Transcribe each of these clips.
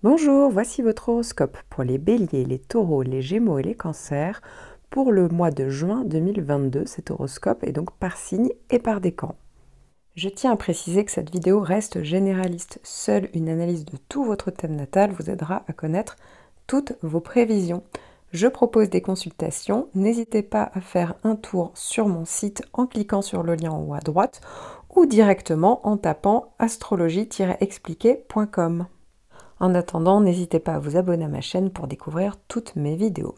Bonjour, voici votre horoscope pour les béliers, les taureaux, les gémeaux et les cancers pour le mois de juin 2022. Cet horoscope est donc par signe et par décan. Je tiens à préciser que cette vidéo reste généraliste. Seule une analyse de tout votre thème natal vous aidera à connaître toutes vos prévisions. Je propose des consultations. N'hésitez pas à faire un tour sur mon site en cliquant sur le lien en haut à droite ou directement en tapant astrologie-expliqué.com. En attendant, n'hésitez pas à vous abonner à ma chaîne pour découvrir toutes mes vidéos.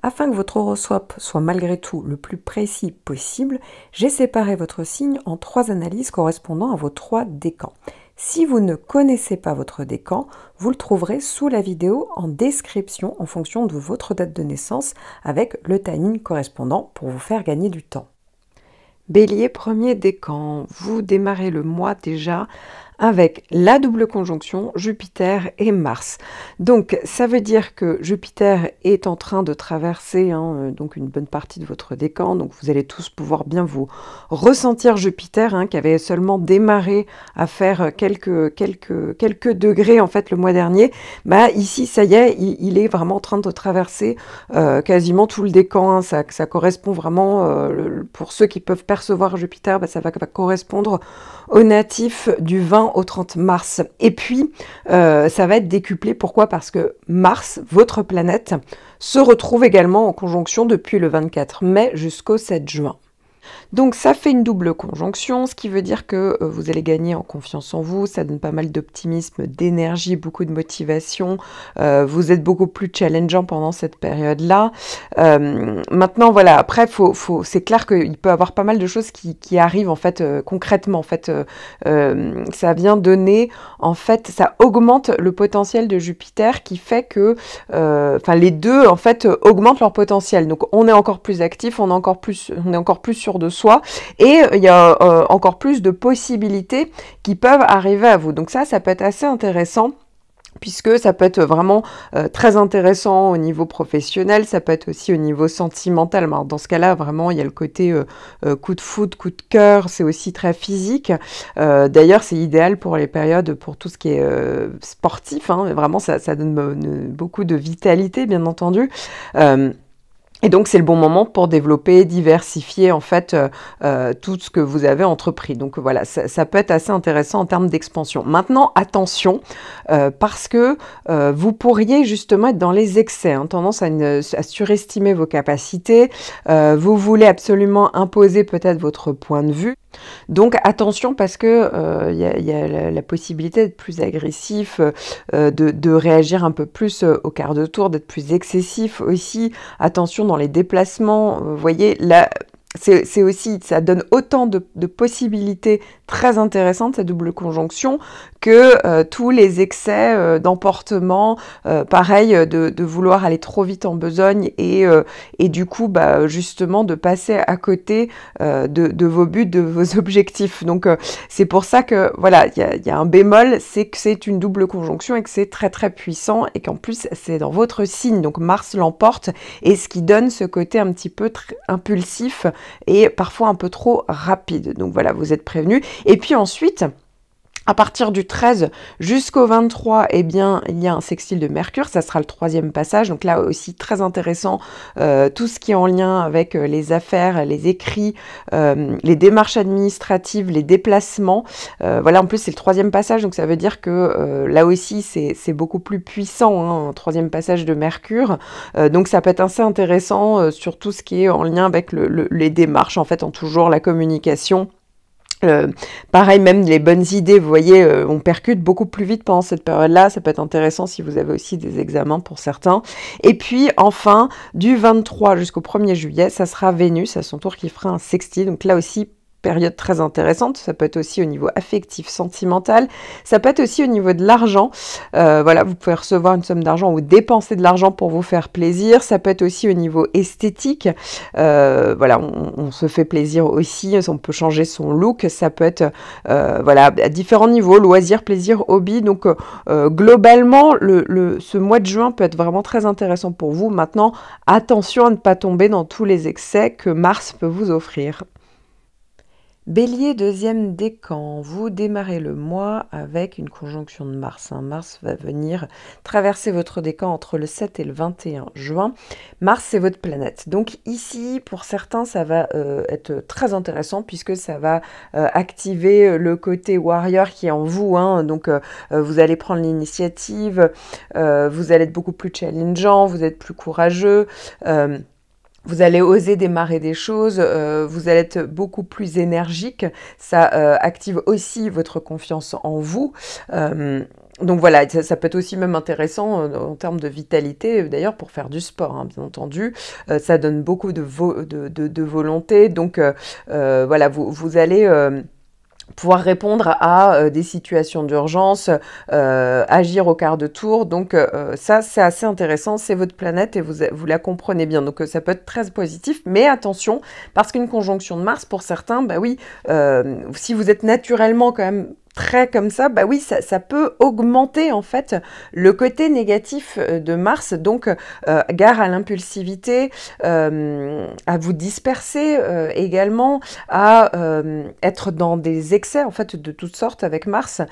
Afin que votre horoscope soit malgré tout le plus précis possible, j'ai séparé votre signe en 3 analyses correspondant à vos 3 décans. Si vous ne connaissez pas votre décan, vous le trouverez sous la vidéo en description en fonction de votre date de naissance avec le timing correspondant pour vous faire gagner du temps. Bélier, premier décan, vous démarrez le mois déjà avec la double conjonction Jupiter et Mars. Donc ça veut dire que Jupiter est en train de traverser donc une bonne partie de votre décan, donc vous allez tous pouvoir bien vous ressentir Jupiter qui avait seulement démarré à faire quelques degrés en fait le mois dernier. Ici ça y est, il est vraiment en train de traverser quasiment tout le décan, ça correspond vraiment, pour ceux qui peuvent percevoir Jupiter, ça va correspondre aux natifs du 20 au 30 mars. Et puis, ça va être décuplé. Pourquoi? Parce que Mars, votre planète, se retrouve également en conjonction depuis le 24 mai jusqu'au 7 juin. Donc ça fait une double conjonction, ce qui veut dire que vous allez gagner en confiance en vous, ça donne pas mal d'optimisme, d'énergie, beaucoup de motivation, vous êtes beaucoup plus challengeant pendant cette période-là. Maintenant voilà, après c'est clair qu'il peut y avoir pas mal de choses qui arrivent en fait concrètement, en fait ça vient donner, en fait ça augmente le potentiel de Jupiter qui fait que les deux en fait augmentent leur potentiel, donc on est encore plus actif, on est encore plus sûr de soi et il y a encore plus de possibilités qui peuvent arriver à vous. Donc ça peut être assez intéressant puisque ça peut être vraiment très intéressant au niveau professionnel, ça peut être aussi au niveau sentimental. Alors dans ce cas-là, vraiment, il y a le côté coup de foudre, coup de cœur, c'est aussi très physique. D'ailleurs, c'est idéal pour les périodes, pour tout ce qui est sportif. Vraiment, ça donne beaucoup de vitalité, bien entendu. Et donc, c'est le bon moment pour développer, diversifier en fait tout ce que vous avez entrepris. Donc voilà, ça peut être assez intéressant en termes d'expansion. Maintenant, attention, parce que vous pourriez justement être dans les excès, tendance à surestimer vos capacités. Vous voulez absolument imposer peut-être votre point de vue. Donc attention parce que y a la possibilité d'être plus agressif, de réagir un peu plus au quart de tour, d'être plus excessif aussi. Attention dans les déplacements, vous voyez, là, c'est aussi, ça donne autant de possibilités très intéressantes, cette double conjonction, que tous les excès d'emportement, pareil, de vouloir aller trop vite en besogne et du coup, justement, de passer à côté de vos buts, de vos objectifs. Donc, c'est pour ça que, voilà, il y a un bémol, c'est que c'est une double conjonction et que c'est très, très puissant et qu'en plus, c'est dans votre signe. Donc, Mars l'emporte et ce qui donne ce côté un petit peu impulsif et parfois un peu trop rapide. Donc voilà, vous êtes prévenus. Et puis ensuite, à partir du 13 jusqu'au 23, il y a un sextile de Mercure, ça sera le 3e passage, donc là aussi très intéressant, tout ce qui est en lien avec les affaires, les écrits, les démarches administratives, les déplacements, voilà, en plus c'est le 3e passage, donc ça veut dire que là aussi c'est beaucoup plus puissant, un 3e passage de Mercure, donc ça peut être assez intéressant sur tout ce qui est en lien avec les démarches, en fait, toujours la communication. Pareil, même les bonnes idées, vous voyez, on percute beaucoup plus vite pendant cette période-là. Ça peut être intéressant si vous avez aussi des examens pour certains. Et puis, enfin, du 23 jusqu'au 1er juillet, ça sera Vénus à son tour qui fera un sextile. Donc là aussi, période très intéressante, ça peut être aussi au niveau affectif, sentimental, ça peut être aussi au niveau de l'argent, voilà, vous pouvez recevoir une somme d'argent ou dépenser de l'argent pour vous faire plaisir, ça peut être aussi au niveau esthétique, voilà, on se fait plaisir aussi, on peut changer son look, ça peut être, voilà, à différents niveaux, loisirs, plaisir, hobby, donc globalement, ce mois de juin peut être vraiment très intéressant pour vous. Maintenant, attention à ne pas tomber dans tous les excès que Mars peut vous offrir. Bélier, deuxième décan, vous démarrez le mois avec une conjonction de Mars. Mars va venir traverser votre décan entre le 7 et le 21 juin. Mars, c'est votre planète. Donc ici, pour certains, ça va être très intéressant puisque ça va activer le côté warrior qui est en vous. Donc vous allez prendre l'initiative, vous allez être beaucoup plus challengeant, vous êtes plus courageux. Vous allez oser démarrer des choses, vous allez être beaucoup plus énergique, ça active aussi votre confiance en vous. Donc voilà, ça peut être aussi même intéressant en termes de vitalité, d'ailleurs pour faire du sport, bien entendu. Ça donne beaucoup de volonté, donc voilà, vous allez pouvoir répondre à des situations d'urgence, agir au quart de tour. Donc ça, c'est assez intéressant, c'est votre planète et vous la comprenez bien. Donc ça peut être très positif, mais attention, parce qu'une conjonction de Mars, pour certains, bah oui, si vous êtes naturellement quand même très comme ça, bah oui, ça peut augmenter en fait le côté négatif de Mars, donc gare à l'impulsivité, à vous disperser également, à être dans des excès en fait de toutes sortes avec Mars.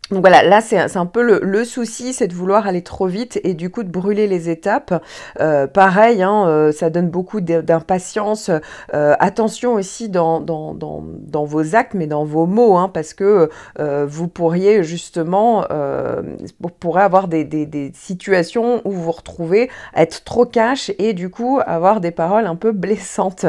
Donc voilà, là c'est un peu le souci, c'est de vouloir aller trop vite et du coup de brûler les étapes. Pareil, ça donne beaucoup d'impatience. Attention aussi dans vos actes, mais dans vos mots, parce que vous pourriez justement, vous pourrez avoir des situations où vous vous retrouvez à être trop cash et du coup avoir des paroles un peu blessantes.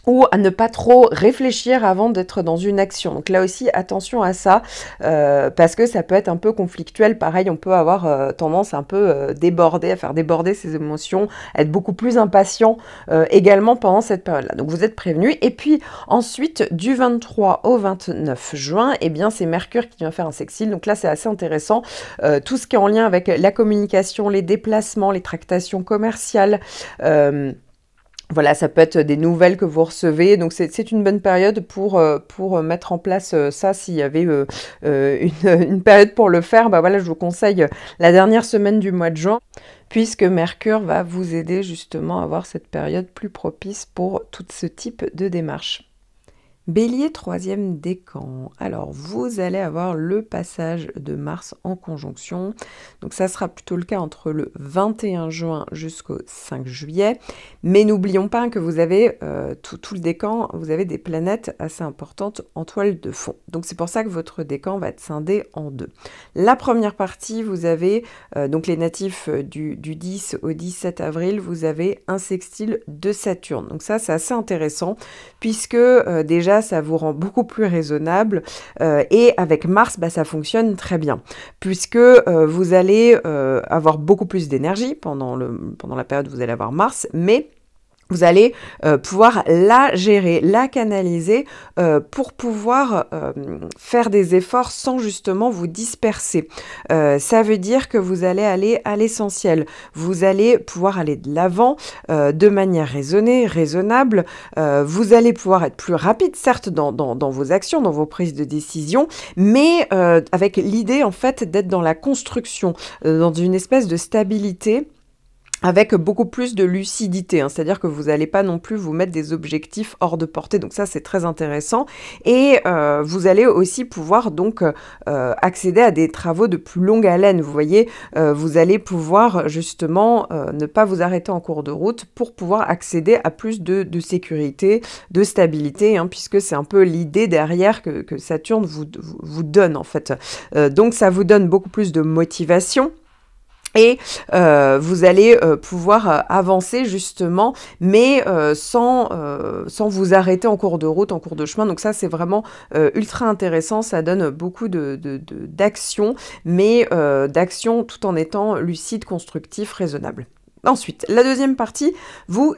Ou à ne pas trop réfléchir avant d'être dans une action. Donc là aussi, attention à ça, parce que ça peut être un peu conflictuel. Pareil, on peut avoir tendance un peu déborder, à faire déborder ses émotions, être beaucoup plus impatient également pendant cette période-là. Donc vous êtes prévenus. Et puis ensuite, du 23 au 29 juin, eh bien c'est Mercure qui vient faire un sextile. Donc là, c'est assez intéressant. Tout ce qui est en lien avec la communication, les déplacements, les tractations commerciales, voilà, ça peut être des nouvelles que vous recevez, donc c'est une bonne période pour mettre en place ça. S'il y avait une période pour le faire, bah voilà, je vous conseille la dernière semaine du mois de juin, puisque Mercure va vous aider justement à avoir cette période plus propice pour tout ce type de démarche. Bélier, troisième décan. Alors, vous allez avoir le passage de Mars en conjonction. Donc, ça sera plutôt le cas entre le 21 juin jusqu'au 5 juillet. Mais n'oublions pas que vous avez tout le décan, vous avez des planètes assez importantes en toile de fond. Donc, c'est pour ça que votre décan va être scindé en deux. La première partie, vous avez donc les natifs du 10 au 17 avril, vous avez un sextile de Saturne. Donc, ça, c'est assez intéressant puisque déjà, ça vous rend beaucoup plus raisonnable et avec Mars, ça fonctionne très bien puisque vous allez avoir beaucoup plus d'énergie pendant la période où vous allez avoir Mars, mais vous allez pouvoir la gérer, la canaliser pour pouvoir faire des efforts sans justement vous disperser. Ça veut dire que vous allez aller à l'essentiel. Vous allez pouvoir aller de l'avant de manière raisonnée, raisonnable. Vous allez pouvoir être plus rapide, certes, dans vos actions, dans vos prises de décision, mais avec l'idée, en fait, d'être dans la construction, dans une espèce de stabilité, avec beaucoup plus de lucidité, c'est-à-dire que vous n'allez pas non plus vous mettre des objectifs hors de portée, donc ça c'est très intéressant, et vous allez aussi pouvoir donc accéder à des travaux de plus longue haleine, vous voyez, vous allez pouvoir justement ne pas vous arrêter en cours de route pour pouvoir accéder à plus de sécurité, de stabilité, puisque c'est un peu l'idée derrière que Saturne vous donne en fait. Donc ça vous donne beaucoup plus de motivation. Et vous allez pouvoir avancer justement, mais sans vous arrêter en cours de route, en cours de chemin. Donc ça, c'est vraiment ultra intéressant. Ça donne beaucoup d'action, mais d'action tout en étant lucide, constructif, raisonnable. Ensuite, la deuxième partie, vous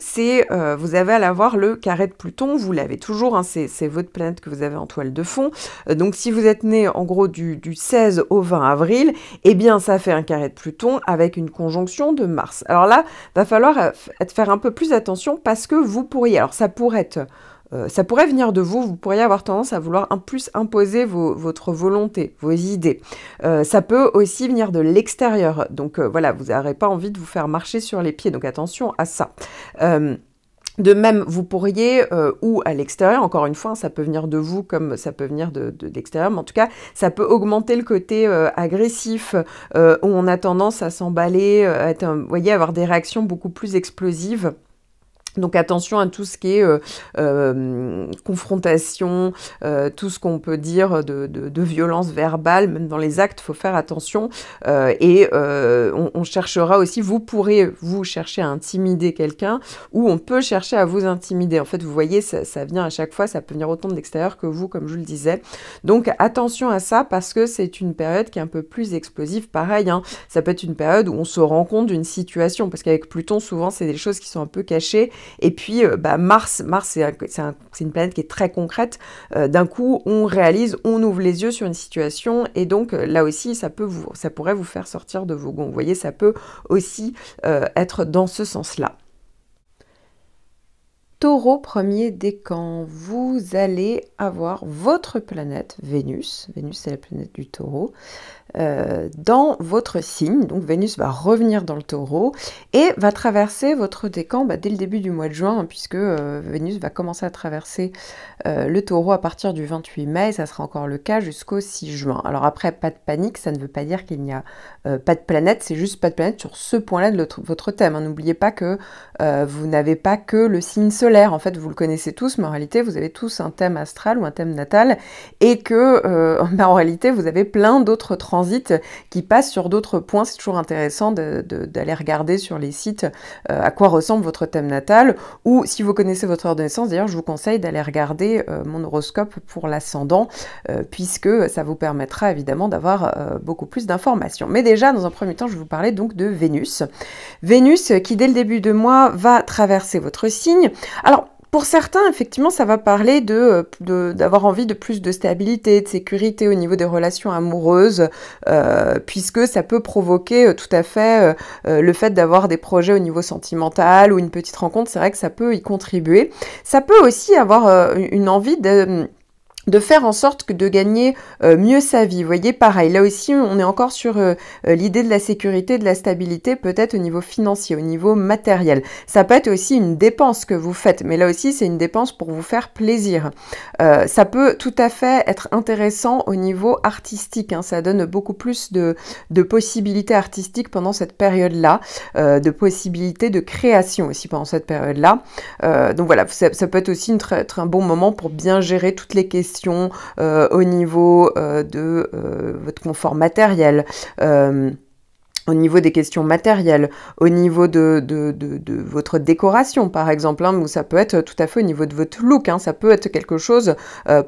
avez à l'avoir le carré de Pluton, vous l'avez toujours, c'est votre planète que vous avez en toile de fond. Donc si vous êtes né en gros du 16 au 20 avril, eh bien ça fait un carré de Pluton avec une conjonction de Mars. Alors là, va falloir faire un peu plus attention parce que vous pourriez, alors ça pourrait venir de vous, vous pourriez avoir tendance à vouloir plus imposer votre volonté, vos idées. Ça peut aussi venir de l'extérieur, donc voilà, vous n'aurez pas envie de vous faire marcher sur les pieds, donc attention à ça. De même, vous pourriez, ou à l'extérieur, encore une fois, ça peut venir de vous comme ça peut venir de l'extérieur, mais en tout cas, ça peut augmenter le côté agressif, où on a tendance à s'emballer, vous voyez, avoir des réactions beaucoup plus explosives. Donc attention à tout ce qui est confrontation, tout ce qu'on peut dire de violence verbale, même dans les actes, il faut faire attention. On cherchera aussi, vous pourrez vous chercher à intimider quelqu'un, ou on peut chercher à vous intimider. En fait, vous voyez, ça vient à chaque fois, ça peut venir autant de l'extérieur que vous, comme je le disais. Donc attention à ça, parce que c'est une période qui est un peu plus explosive. Pareil, hein, ça peut être une période où on se rend compte d'une situation, parce qu'avec Pluton, souvent, c'est des choses qui sont un peu cachées. Et puis, Mars c'est une planète qui est très concrète. D'un coup, on réalise, on ouvre les yeux sur une situation, et donc là aussi, ça pourrait vous faire sortir de vos gonds. Vous voyez, ça peut aussi être dans ce sens-là. Taureau, premier décan, vous allez avoir votre planète Vénus. Vénus, c'est la planète du Taureau. Dans votre signe, donc Vénus va revenir dans le Taureau et va traverser votre décan dès le début du mois de juin, puisque Vénus va commencer à traverser le Taureau à partir du 28 mai, et ça sera encore le cas jusqu'au 6 juin. Alors après, pas de panique, ça ne veut pas dire qu'il n'y a pas de planète, c'est juste pas de planète sur ce point-là de votre thème. N'oubliez pas que vous n'avez pas que le signe solaire, en fait vous le connaissez tous, mais en réalité vous avez tous un thème astral ou un thème natal, et que en réalité vous avez plein d'autres transits qui passent sur d'autres points. C'est toujours intéressant d'aller regarder sur les sites à quoi ressemble votre thème natal, ou si vous connaissez votre heure de naissance, d'ailleurs je vous conseille d'aller regarder mon horoscope pour l'ascendant, puisque ça vous permettra évidemment d'avoir beaucoup plus d'informations. Mais déjà, dans un premier temps, je vais vous parler donc de Vénus. Vénus qui dès le début de mois va traverser votre signe. Alors, pour certains, effectivement, ça va parler d'avoir envie de plus de stabilité, de sécurité au niveau des relations amoureuses, puisque ça peut provoquer tout à fait le fait d'avoir des projets au niveau sentimental ou une petite rencontre. C'est vrai que ça peut y contribuer. Ça peut aussi avoir une envie de faire en sorte que de gagner mieux sa vie. Vous voyez, pareil, là aussi, on est encore sur l'idée de la sécurité, de la stabilité, peut-être au niveau financier, au niveau matériel. Ça peut être aussi une dépense que vous faites, mais là aussi, c'est une dépense pour vous faire plaisir. Ça peut tout à fait être intéressant au niveau artistique, hein. Ça donne beaucoup plus de possibilités artistiques pendant cette période-là, de possibilités de création aussi pendant cette période-là. Donc voilà, ça peut être aussi un bon moment pour bien gérer toutes les questions au niveau de votre confort matériel, au niveau des questions matérielles, au niveau de votre décoration, par exemple, hein, où ça peut être tout à fait au niveau de votre look, hein, ça peut être quelque chose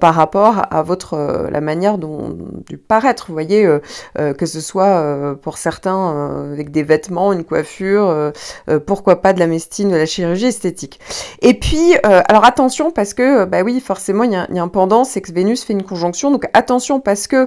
par rapport à la manière du paraître, vous voyez, que ce soit pour certains avec des vêtements, une coiffure, pourquoi pas de la médecine, de la chirurgie esthétique. Et puis, alors attention, parce que, oui, forcément, il y a un pendant, c'est que Vénus fait une conjonction, donc attention, parce que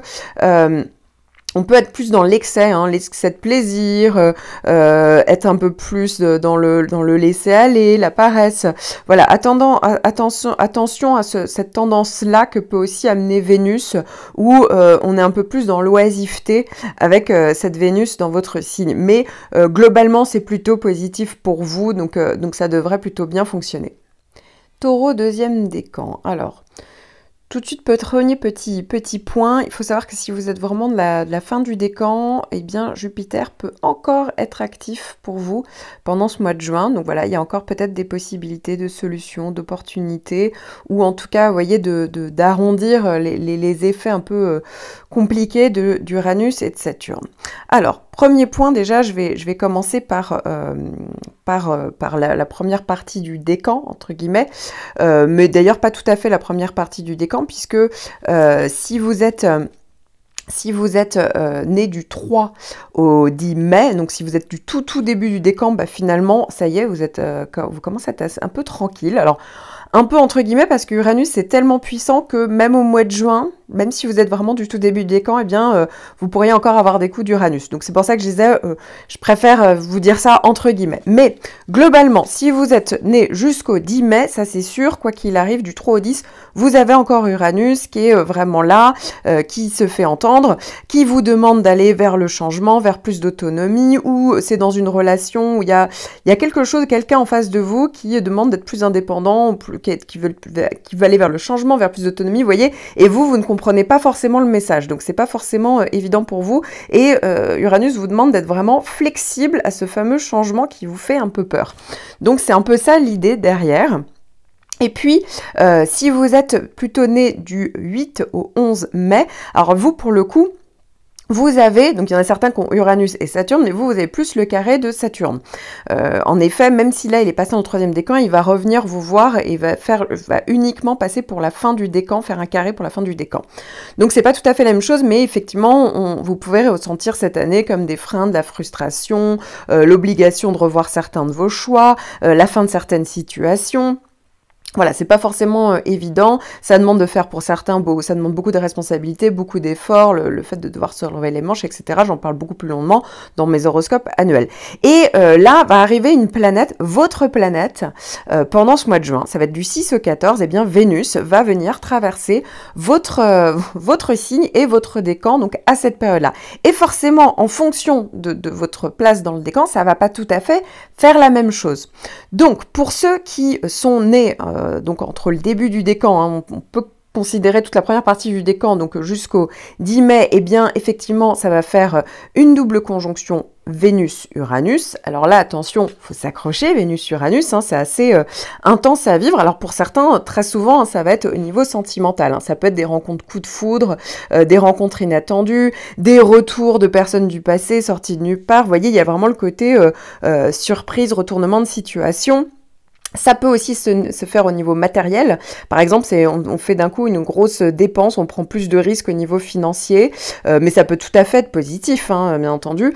on peut être plus dans l'excès, hein, l'excès de plaisir, être un peu plus dans le laisser-aller, la paresse. Voilà, attention à cette tendance-là que peut aussi amener Vénus, où on est un peu plus dans l'oisiveté avec cette Vénus dans votre signe. Mais globalement, c'est plutôt positif pour vous, donc ça devrait plutôt bien fonctionner. Taureau, deuxième décan. Alors, tout de suite, premier petit point, il faut savoir que si vous êtes vraiment de la fin du décan, eh bien Jupiter peut encore être actif pour vous pendant ce mois de juin. Donc voilà, il y a encore peut-être des possibilités de solutions, d'opportunités, ou en tout cas, vous voyez, d'arrondir les effets un peu compliqués d'Uranus et de Saturne. Alors, premier point, déjà, je vais commencer par la première partie du décan, entre guillemets, mais d'ailleurs pas tout à fait la première partie du décan, puisque si vous êtes né du 3 au 10 mai, donc si vous êtes du tout début du décan, finalement, ça y est, vous commencez à être un peu tranquille. Alors, un peu entre guillemets parce que Uranus c'est tellement puissant que même au mois de juin, même si vous êtes vraiment du tout début du décan, eh bien, vous pourriez encore avoir des coups d'Uranus. Donc c'est pour ça que je disais, je préfère vous dire ça entre guillemets. Mais globalement, si vous êtes né jusqu'au 10 mai, ça c'est sûr, quoi qu'il arrive, du 3 au 10, vous avez encore Uranus qui est vraiment là, qui se fait entendre, qui vous demande d'aller vers le changement, vers plus d'autonomie, ou c'est dans une relation où il y a quelque chose, quelqu'un en face de vous qui demande d'être plus indépendant, qui veut aller vers le changement, vers plus d'autonomie, vous voyez, et vous ne comprenez pas forcément le message, donc c'est pas forcément évident pour vous, et Uranus vous demande d'être vraiment flexible à ce fameux changement qui vous fait un peu peur. Donc c'est un peu ça l'idée derrière. Et puis, si vous êtes plutôt né du 8 au 11 mai, alors vous, pour le coup, vous avez, donc il y en a certains qui ont Uranus et Saturne, mais vous avez plus le carré de Saturne. En effet, même si là il est passé en 3e décan, il va revenir vous voir et va uniquement passer pour la fin du décan, faire un carré pour la fin du décan. Donc c'est pas tout à fait la même chose, mais effectivement, vous pouvez ressentir cette année comme des freins, de la frustration, l'obligation de revoir certains de vos choix, la fin de certaines situations. Voilà, c'est pas forcément évident, ça demande de faire pour certains, ça demande beaucoup de responsabilités, beaucoup d'efforts, le fait de devoir se relever les manches, etc. J'en parle beaucoup plus longuement dans mes horoscopes annuels. Et là va arriver une planète, votre planète, pendant ce mois de juin, ça va être du 6 au 14, et bien Vénus va venir traverser votre signe et votre décan, donc à cette période-là. Et forcément, en fonction de votre place dans le décan, ça va pas tout à fait faire la même chose. Donc, pour ceux qui sont nés donc entre le début du décan, hein, on peut considérer toute la première partie du décan, donc jusqu'au 10 mai, eh bien effectivement ça va faire une double conjonction Vénus-Uranus. Alors là, attention, faut s'accrocher, Vénus-Uranus, hein, c'est assez intense à vivre. Alors pour certains, très souvent, hein, ça va être au niveau sentimental. Hein. Ça peut être des rencontres coup de foudre, des rencontres inattendues, des retours de personnes du passé sorties de nulle part. Vous voyez, il y a vraiment le côté surprise, retournement de situation. Ça peut aussi se faire au niveau matériel. Par exemple, on fait d'un coup une grosse dépense, on prend plus de risques au niveau financier, mais ça peut tout à fait être positif, hein, bien entendu.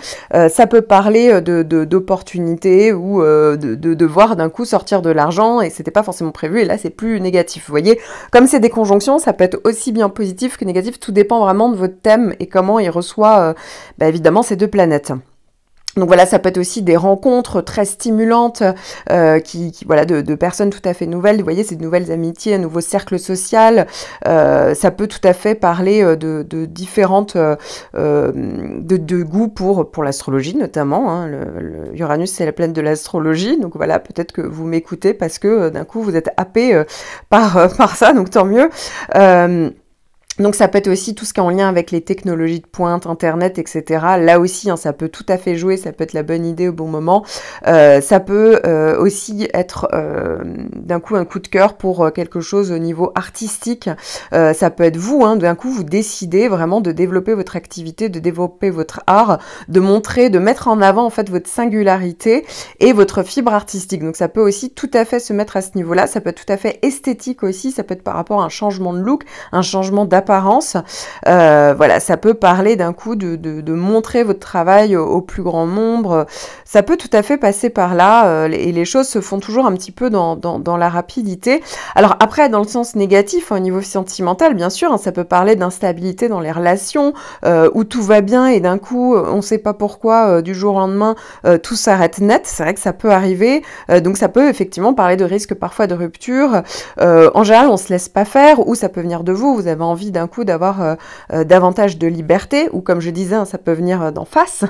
Ça peut parler d'opportunités ou de devoir d'un coup sortir de l'argent et c'était pas forcément prévu et là c'est plus négatif. Vous voyez, comme c'est des conjonctions, ça peut être aussi bien positif que négatif. Tout dépend vraiment de votre thème et comment il reçoit évidemment ces deux planètes. Donc voilà, ça peut être aussi des rencontres très stimulantes voilà, de personnes tout à fait nouvelles. Vous voyez, c'est de nouvelles amitiés, un nouveau cercle social. Ça peut tout à fait parler de différentes de goûts pour l'astrologie notamment. Hein. Le Uranus, c'est la planète de l'astrologie. Donc voilà, peut-être que vous m'écoutez parce que d'un coup, vous êtes happé par ça, donc tant mieux. Donc ça peut être aussi tout ce qui est en lien avec les technologies de pointe, Internet, etc. Là aussi, hein, ça peut tout à fait jouer, ça peut être la bonne idée au bon moment. Ça peut aussi être d'un coup un coup de cœur pour quelque chose au niveau artistique. Ça peut être vous, hein, d'un coup vous décidez vraiment de développer votre activité, de développer votre art, de montrer, de mettre en avant en fait votre singularité et votre fibre artistique. Donc ça peut aussi tout à fait se mettre à ce niveau-là. Ça peut être tout à fait esthétique aussi. Ça peut être par rapport à un changement de look, un changement d'apparence. Voilà, ça peut parler d'un coup de montrer votre travail au plus grand nombre. Ça peut tout à fait passer par là et les choses se font toujours un petit peu dans la rapidité. Alors après, dans le sens négatif, au niveau sentimental, bien sûr, hein, ça peut parler d'instabilité dans les relations où tout va bien et d'un coup, on ne sait pas pourquoi, du jour au lendemain, tout s'arrête net. C'est vrai que ça peut arriver. Donc ça peut effectivement parler de risque parfois de rupture. En général, on se laisse pas faire ou ça peut venir de vous. Vous avez envie d'un coup d'avoir davantage de liberté ou comme je disais, hein, ça peut venir d'en face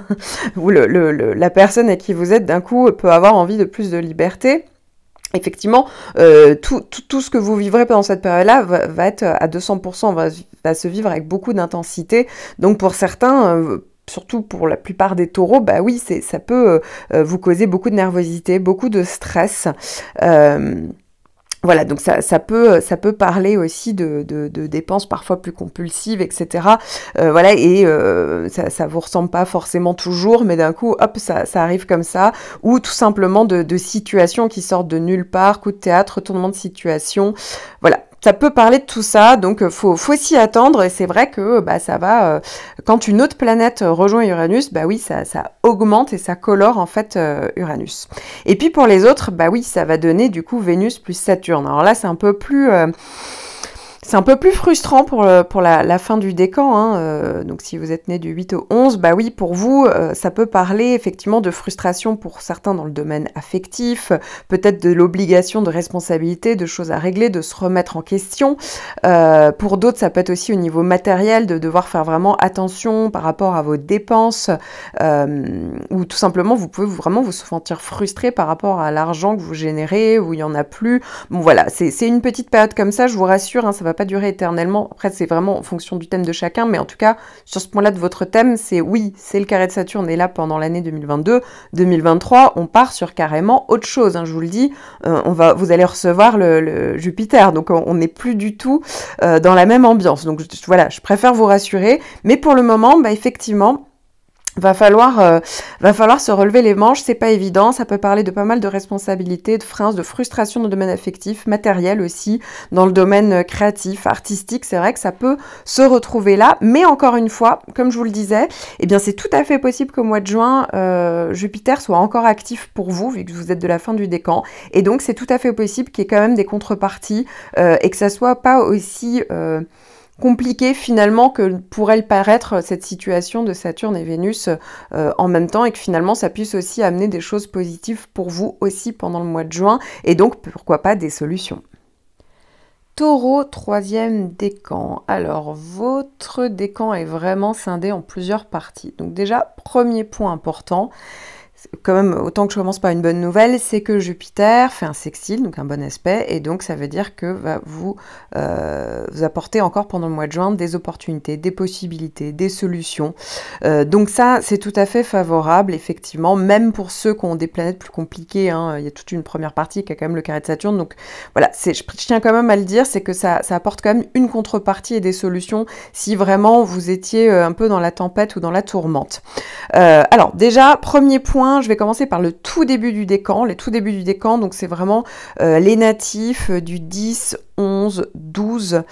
où la personne à qui vous êtes d'un coup peut avoir envie de plus de liberté. Effectivement, tout ce que vous vivrez pendant cette période-là va être à 200%, va se vivre avec beaucoup d'intensité. Donc pour certains, surtout pour la plupart des taureaux, bah oui, ça peut vous causer beaucoup de nervosité, beaucoup de stress. Voilà, donc ça peut parler aussi de dépenses parfois plus compulsives, etc. Voilà, et ça vous ressemble pas forcément toujours, mais d'un coup, hop, ça arrive comme ça, ou tout simplement de situations qui sortent de nulle part, coup de théâtre, retournement de situation. Voilà, ça peut parler de tout ça, donc faut s'y attendre, et c'est vrai que bah, ça va, quand une autre planète rejoint Uranus, bah oui, ça augmente et ça colore en fait Uranus. Et puis pour les autres, bah oui, ça va donner du coup Vénus plus Saturne. Alors là, c'est un peu plus frustrant pour la fin du décan, hein. Donc si vous êtes né du 8 au 11, bah oui, pour vous, ça peut parler effectivement de frustration pour certains dans le domaine affectif, peut-être de l'obligation de responsabilité, de choses à régler, de se remettre en question. Pour d'autres, ça peut être aussi au niveau matériel, de devoir faire vraiment attention par rapport à vos dépenses, ou tout simplement, vous pouvez vraiment vous sentir frustré par rapport à l'argent que vous générez, où il n'y en a plus. Bon voilà, c'est une petite période comme ça, je vous rassure, hein, ça va pas durer éternellement. Après, c'est vraiment en fonction du thème de chacun, mais en tout cas, sur ce point-là de votre thème, c'est oui, c'est le carré de Saturne est là pendant l'année 2022. 2023, on part sur carrément autre chose, hein, je vous le dis. Vous allez recevoir le Jupiter, donc on n'est plus du tout dans la même ambiance. Donc voilà, je préfère vous rassurer, mais pour le moment, bah, effectivement, va falloir se relever les manches, c'est pas évident, ça peut parler de pas mal de responsabilités, de freins, de frustration dans le domaine affectif, matériel aussi, dans le domaine créatif, artistique, c'est vrai que ça peut se retrouver là, mais encore une fois, comme je vous le disais, eh bien c'est tout à fait possible qu'au mois de juin, Jupiter soit encore actif pour vous, vu que vous êtes de la fin du décan, et donc c'est tout à fait possible qu'il y ait quand même des contreparties, et que ça soit pas aussi compliqué finalement que pourrait le paraître cette situation de Saturne et Vénus en même temps, et que finalement ça puisse aussi amener des choses positives pour vous aussi pendant le mois de juin, et donc pourquoi pas des solutions. Taureau, troisième décan. Alors, votre décan est vraiment scindé en plusieurs parties. Donc déjà, premier point important, quand même, autant que je commence par une bonne nouvelle, c'est que Jupiter fait un sextile, donc un bon aspect, et donc ça veut dire que va vous apporter encore pendant le mois de juin des opportunités, des possibilités, des solutions. Donc ça, c'est tout à fait favorable, effectivement, même pour ceux qui ont des planètes plus compliquées, hein. Il y a toute une première partie qui a quand même le carré de Saturne, donc voilà, je tiens quand même à le dire, c'est que ça apporte quand même une contrepartie et des solutions si vraiment vous étiez un peu dans la tempête ou dans la tourmente. Alors déjà, premier point, je vais commencer par le tout début du décan. Les tout débuts du décan, donc c'est vraiment les natifs du 10, 11, 12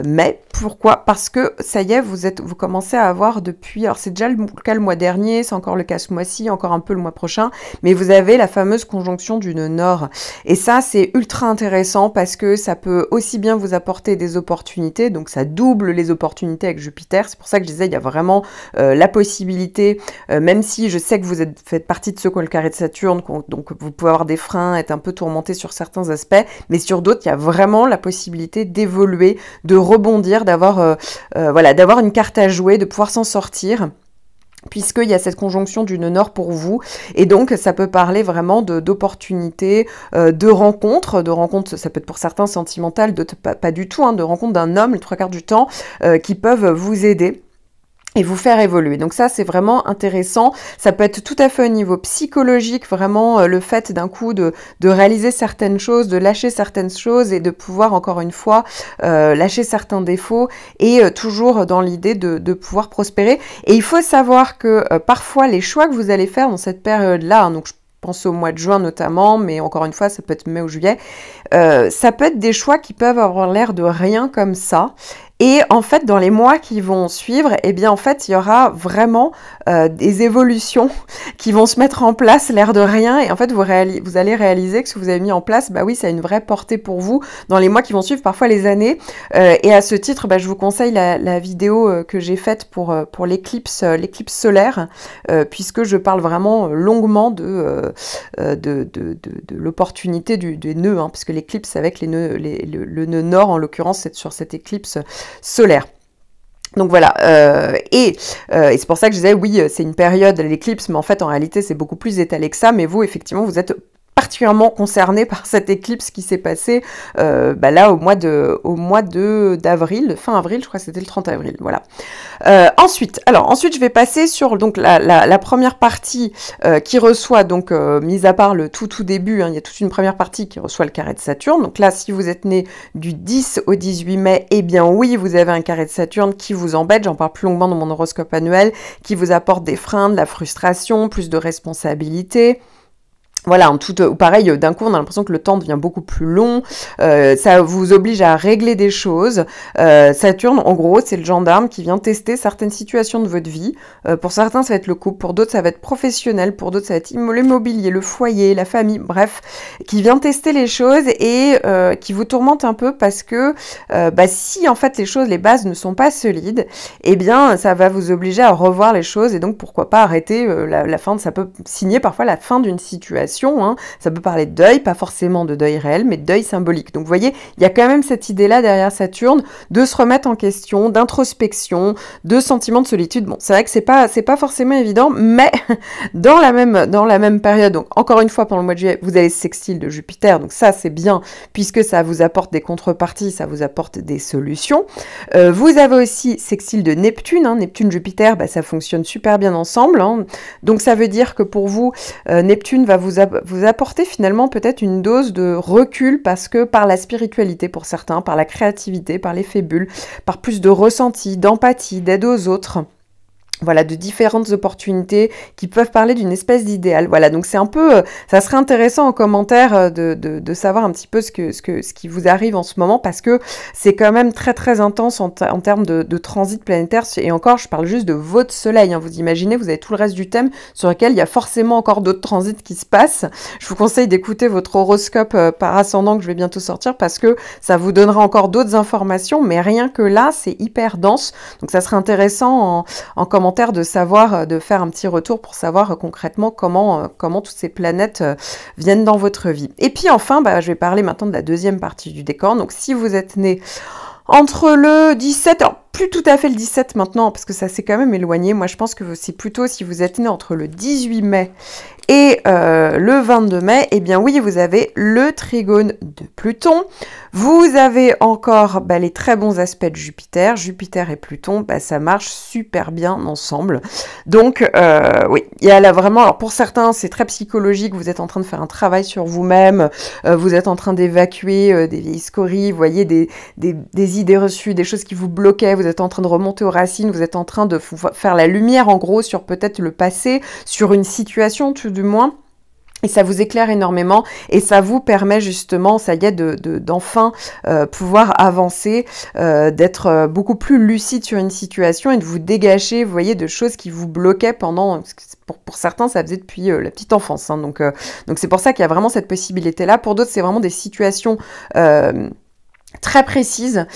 mai. Pourquoi? Parce que ça y est, vous commencez à avoir depuis, alors c'est déjà le cas le mois dernier, c'est encore le cas ce mois-ci, encore un peu le mois prochain, mais vous avez la fameuse conjonction du nœud nord. Et ça, c'est ultra intéressant parce que ça peut aussi bien vous apporter des opportunités, donc ça double les opportunités avec Jupiter. C'est pour ça que je disais, il y a vraiment la possibilité, même si je sais que vous faites partie de ceux qui ont le carré de Saturne, donc vous pouvez avoir des freins, être un peu tourmenté sur certains aspects, mais sur d'autres, il y a vraiment la possibilité d'évoluer, de rebondir, d'avoir une carte à jouer, de pouvoir s'en sortir, puisqu'il y a cette conjonction du nœud nord pour vous, et donc ça peut parler vraiment d'opportunités, de rencontres, ça peut être pour certains sentimentales, d'autres pas du tout, hein, de rencontres d'un homme, les 3/4 du temps, qui peuvent vous aider et vous faire évoluer. Donc ça, c'est vraiment intéressant. Ça peut être tout à fait au niveau psychologique, vraiment le fait d'un coup de réaliser certaines choses, de lâcher certaines choses et de pouvoir, encore une fois, lâcher certains défauts et toujours dans l'idée de pouvoir prospérer. Et il faut savoir que parfois, les choix que vous allez faire dans cette période-là, hein, donc je pense au mois de juin notamment, mais encore une fois, ça peut être mai ou juillet, ça peut être des choix qui peuvent avoir l'air de rien comme ça. Et en fait, dans les mois qui vont suivre, eh bien, en fait, il y aura vraiment des évolutions qui vont se mettre en place, l'air de rien. Et en fait, vous allez réaliser que ce que vous avez mis en place, bah oui, ça a une vraie portée pour vous dans les mois qui vont suivre, parfois les années. Et à ce titre, bah, je vous conseille la vidéo que j'ai faite pour l'éclipse solaire, puisque je parle vraiment longuement de l'opportunité des nœuds, hein, puisque l'éclipse avec les nœuds, le nœud nord, en l'occurrence, c'est sur cette éclipse solaire. Donc voilà, et c'est pour ça que je disais, oui, c'est une période, l'éclipse, mais en fait, en réalité, c'est beaucoup plus étalé que ça, mais vous, effectivement, vous êtes particulièrement concerné par cette éclipse qui s'est passée là au mois d'avril, fin avril, je crois que c'était le 30 avril, voilà. Ensuite, je vais passer sur donc la première partie qui reçoit, donc mis à part le tout début, hein, il y a toute une première partie qui reçoit le carré de Saturne. Donc là, si vous êtes né du 10 au 18 mai, eh bien oui, vous avez un carré de Saturne qui vous embête, j'en parle plus longuement dans mon horoscope annuel, qui vous apporte des freins, de la frustration, plus de responsabilités. Voilà, ou pareil, d'un coup, on a l'impression que le temps devient beaucoup plus long, ça vous oblige à régler des choses. Saturne, en gros, c'est le gendarme qui vient tester certaines situations de votre vie. Pour certains, ça va être le couple, pour d'autres, ça va être professionnel, pour d'autres, ça va être l'immobilier, le foyer, la famille, bref, qui vient tester les choses et qui vous tourmente un peu parce que si, en fait, les bases ne sont pas solides, eh bien, ça va vous obliger à revoir les choses et donc, pourquoi pas arrêter la fin, ça peut signer parfois la fin d'une situation. Ça peut parler de deuil, pas forcément de deuil réel, mais de deuil symbolique. Donc vous voyez, il y a quand même cette idée-là derrière Saturne de se remettre en question, d'introspection, de sentiment de solitude. Bon, c'est vrai que c'est pas forcément évident, mais dans la même période, donc encore une fois pendant le mois de juillet, vous avez sextile de Jupiter, donc ça c'est bien puisque ça vous apporte des contreparties, ça vous apporte des solutions. Vous avez aussi sextile de Neptune, Neptune-Jupiter, ça fonctionne super bien ensemble, donc ça veut dire que pour vous, Neptune va vous apporter finalement peut-être une dose de recul parce que par la spiritualité pour certains, par la créativité, par l'effet bulle, par plus de ressenti, d'empathie, d'aide aux autres. Voilà, de différentes opportunités qui peuvent parler d'une espèce d'idéal. Voilà, donc c'est un peu, ça serait intéressant en commentaire de savoir un petit peu ce qui vous arrive en ce moment parce que c'est quand même très très intense en termes de transit planétaire. Et encore, je parle juste de votre soleil. Vous imaginez, vous avez tout le reste du thème sur lequel il y a forcément encore d'autres transits qui se passent. Je vous conseille d'écouter votre horoscope par ascendant que je vais bientôt sortir parce que ça vous donnera encore d'autres informations, mais rien que là, c'est hyper dense. Donc ça serait intéressant en commentaire de savoir, de faire un petit retour pour savoir concrètement comment toutes ces planètes viennent dans votre vie. Et puis enfin, je vais parler maintenant de la deuxième partie du décor. Donc si vous êtes né entre le 17, alors plus tout à fait le 17 maintenant, parce que ça s'est quand même éloigné. Moi, je pense que c'est plutôt si vous êtes né entre le 18 mai et le 22 mai, eh bien oui, vous avez le trigone de Pluton. Vous avez encore les très bons aspects de Jupiter. Jupiter et Pluton, ça marche super bien ensemble. Donc, oui, il y a là vraiment... Alors pour certains, c'est très psychologique. Vous êtes en train de faire un travail sur vous-même. Vous êtes en train d'évacuer des vieilles scories. Vous voyez des idées reçues, des choses qui vous bloquaient. Vous êtes en train de remonter aux racines. Vous êtes en train de faire la lumière, en gros, sur peut-être le passé, sur une situation, tout du moins. Et ça vous éclaire énormément et ça vous permet justement, ça y est, d'enfin pouvoir avancer, d'être beaucoup plus lucide sur une situation et de vous dégager, vous voyez, de choses qui vous bloquaient pendant, pour certains, ça faisait depuis la petite enfance. Donc c'est pour ça qu'il y a vraiment cette possibilité-là. Pour d'autres, c'est vraiment des situations... très précise,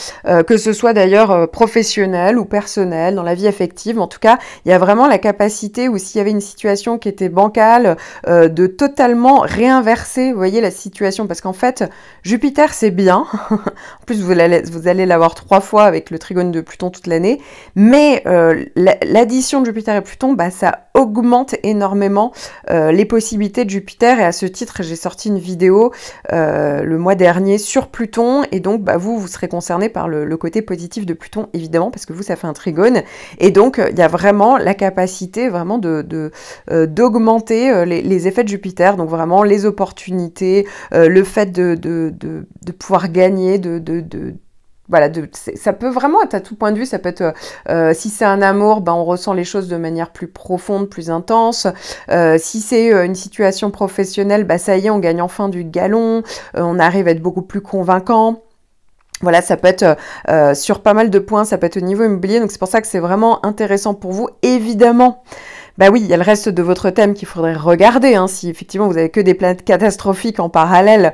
que ce soit d'ailleurs professionnelle ou personnelle, dans la vie affective. En tout cas, il y a vraiment la capacité, ou s'il y avait une situation qui était bancale, de totalement réinverser, vous voyez, la situation. Parce qu'en fait, Jupiter, c'est bien. En plus, vous allez l'avoir 3 fois avec le trigone de Pluton toute l'année. Mais l'addition de Jupiter et Pluton, ça augmente énormément les possibilités de Jupiter. Et à ce titre, j'ai sorti une vidéo le mois dernier sur Pluton. Et donc, vous serez concerné par le côté positif de Pluton, évidemment, parce que vous, ça fait un trigone. Et donc, il y a vraiment la capacité vraiment d'augmenter les effets de Jupiter. Donc, vraiment, les opportunités, le fait de pouvoir gagner, voilà, ça peut vraiment être à tout point de vue, ça peut être, si c'est un amour, on ressent les choses de manière plus profonde, plus intense. Si c'est une situation professionnelle, ça y est, on gagne enfin du galon, on arrive à être beaucoup plus convaincant. Voilà, ça peut être sur pas mal de points, ça peut être au niveau immobilier, donc c'est pour ça que c'est vraiment intéressant pour vous. Évidemment, oui, il y a le reste de votre thème qu'il faudrait regarder. Si effectivement vous avez que des planètes catastrophiques en parallèle,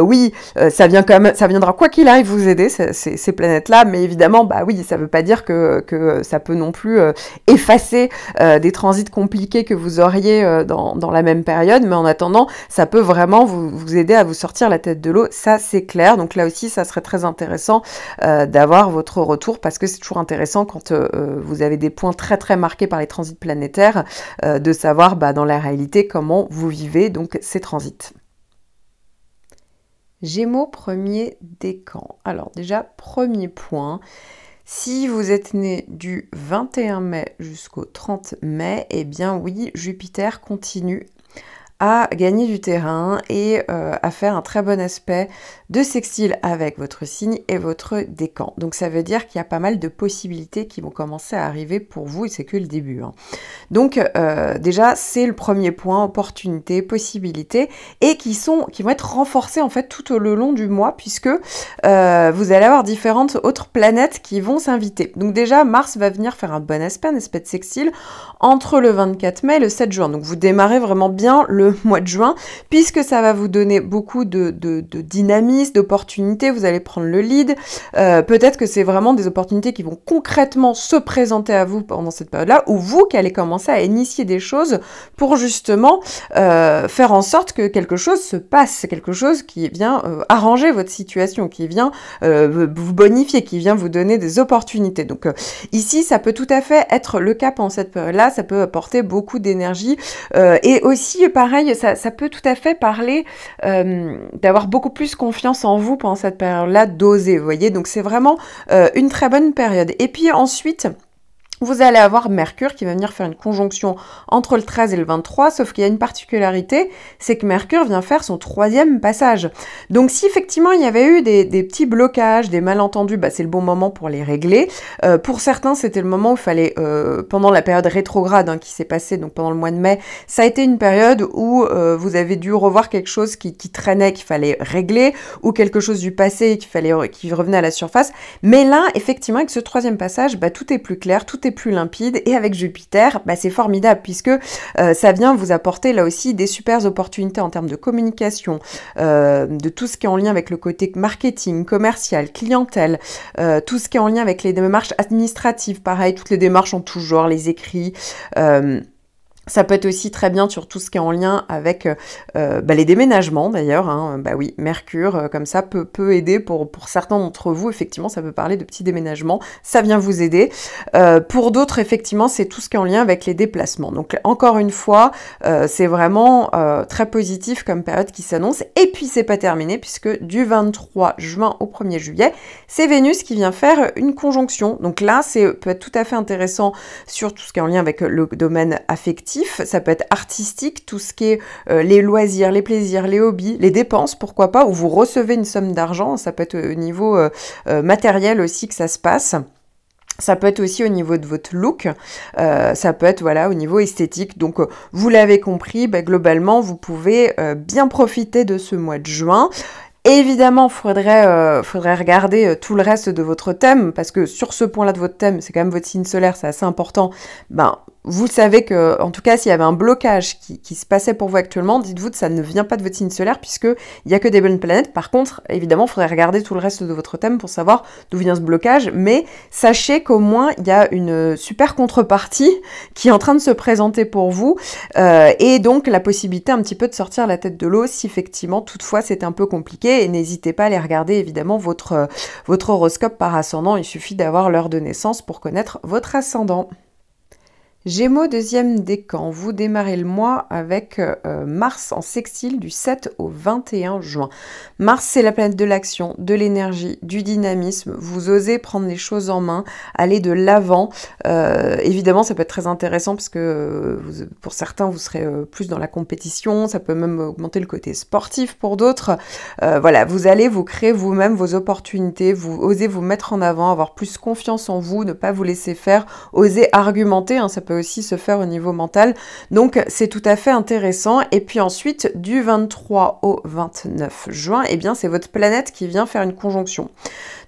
oui, ça viendra quoi qu'il arrive vous aider ces planètes-là. Mais évidemment, oui, ça veut pas dire que ça peut non plus effacer des transits compliqués que vous auriez dans la même période. Mais en attendant, ça peut vraiment vous aider à vous sortir la tête de l'eau. Ça, c'est clair. Donc là aussi, ça serait très intéressant d'avoir votre retour parce que c'est toujours intéressant quand vous avez des points très très marqués par les transits planétaires. De savoir dans la réalité comment vous vivez donc ces transits. Gémeaux, premier décan. Alors déjà, premier point, si vous êtes né du 21 mai jusqu'au 30 mai, eh bien oui, Jupiter continue à gagner du terrain et à faire un très bon aspect de sextile avec votre signe et votre décan. Donc ça veut dire qu'il y a pas mal de possibilités qui vont commencer à arriver pour vous et c'est que le début. Hein. Donc déjà c'est le premier point, opportunités, possibilités et qui vont être renforcées en fait tout le long du mois puisque vous allez avoir différentes autres planètes qui vont s'inviter. Donc déjà Mars va venir faire un bon aspect de sextile entre le 24 mai et le 7 juin. Donc vous démarrez vraiment bien le mois de juin puisque ça va vous donner beaucoup de dynamisme, d'opportunités, vous allez prendre le lead. Peut-être que c'est vraiment des opportunités qui vont concrètement se présenter à vous pendant cette période-là ou vous qui allez commencer à initier des choses pour justement faire en sorte que quelque chose se passe, quelque chose qui vient arranger votre situation, qui vient vous bonifier, qui vient vous donner des opportunités. Donc ici, ça peut tout à fait être le cas pendant cette période-là, ça peut apporter beaucoup d'énergie et aussi, pareil, ça peut tout à fait parler d'avoir beaucoup plus confiance en vous pendant cette période-là, d'oser, vous voyez. Donc c'est vraiment une très bonne période. Et puis ensuite, vous allez avoir Mercure qui va venir faire une conjonction entre le 13 et le 23, sauf qu'il y a une particularité, c'est que Mercure vient faire son 3e passage. Donc si effectivement il y avait eu des petits blocages, des malentendus, bah, c'est le bon moment pour les régler. Pour certains, c'était le moment où il fallait, pendant la période rétrograde hein, qui s'est passée, donc pendant le mois de mai, ça a été une période où vous avez dû revoir quelque chose qui traînait, qu'il fallait régler, ou quelque chose du passé qui revenait à la surface. Mais là, effectivement, avec ce 3e passage, bah, tout est plus clair, tout est plus limpide et avec Jupiter, bah, c'est formidable puisque ça vient vous apporter là aussi des super opportunités en termes de communication, de tout ce qui est en lien avec le côté marketing, commercial, clientèle, tout ce qui est en lien avec les démarches administratives, pareil, toutes les démarches en tout genre, les écrits, ça peut être aussi très bien sur tout ce qui est en lien avec les déménagements d'ailleurs. Hein. Bah oui, Mercure, comme ça, peut aider pour certains d'entre vous. Effectivement, ça peut parler de petits déménagements. Ça vient vous aider. Pour d'autres, effectivement, c'est tout ce qui est en lien avec les déplacements. Donc, encore une fois, c'est vraiment très positif comme période qui s'annonce. Et puis, c'est pas terminé puisque du 23 juin au 1er juillet, c'est Vénus qui vient faire une conjonction. Donc là, peut être tout à fait intéressant sur tout ce qui est en lien avec le domaine affectif. Ça peut être artistique, tout ce qui est les loisirs, les plaisirs, les hobbies, les dépenses, pourquoi pas, où vous recevez une somme d'argent, ça peut être au niveau matériel aussi que ça se passe. Ça peut être aussi au niveau de votre look, ça peut être voilà au niveau esthétique. Donc vous l'avez compris, bah, globalement vous pouvez bien profiter de ce mois de juin. Évidemment, faudrait regarder tout le reste de votre thème, parce que sur ce point-là de votre thème, c'est quand même votre signe solaire, c'est assez important. Ben, vous savez que, en tout cas, s'il y avait un blocage qui se passait pour vous actuellement, dites-vous que ça ne vient pas de votre signe solaire, puisque il y a que des bonnes planètes. Par contre, évidemment, il faudrait regarder tout le reste de votre thème pour savoir d'où vient ce blocage, mais sachez qu'au moins, il y a une super contrepartie qui est en train de se présenter pour vous, et donc la possibilité un petit peu de sortir la tête de l'eau si effectivement, toutefois, c'est un peu compliqué, et n'hésitez pas à aller regarder, évidemment, votre horoscope par ascendant. Il suffit d'avoir l'heure de naissance pour connaître votre ascendant. Gémeaux, 2e décan, vous démarrez le mois avec Mars en sextile du 7 au 21 juin. Mars, c'est la planète de l'action, de l'énergie, du dynamisme. Vous osez prendre les choses en main, aller de l'avant. Évidemment, ça peut être très intéressant parce que pour certains, vous serez plus dans la compétition. Ça peut même augmenter le côté sportif pour d'autres. Voilà, vous allez vous créer vous-même vos opportunités, vous osez vous mettre en avant, avoir plus confiance en vous, ne pas vous laisser faire, oser argumenter, hein, ça peut aussi se faire au niveau mental. Donc, c'est tout à fait intéressant. Et puis ensuite, du 23 au 29 juin, eh bien, c'est votre planète qui vient faire une conjonction.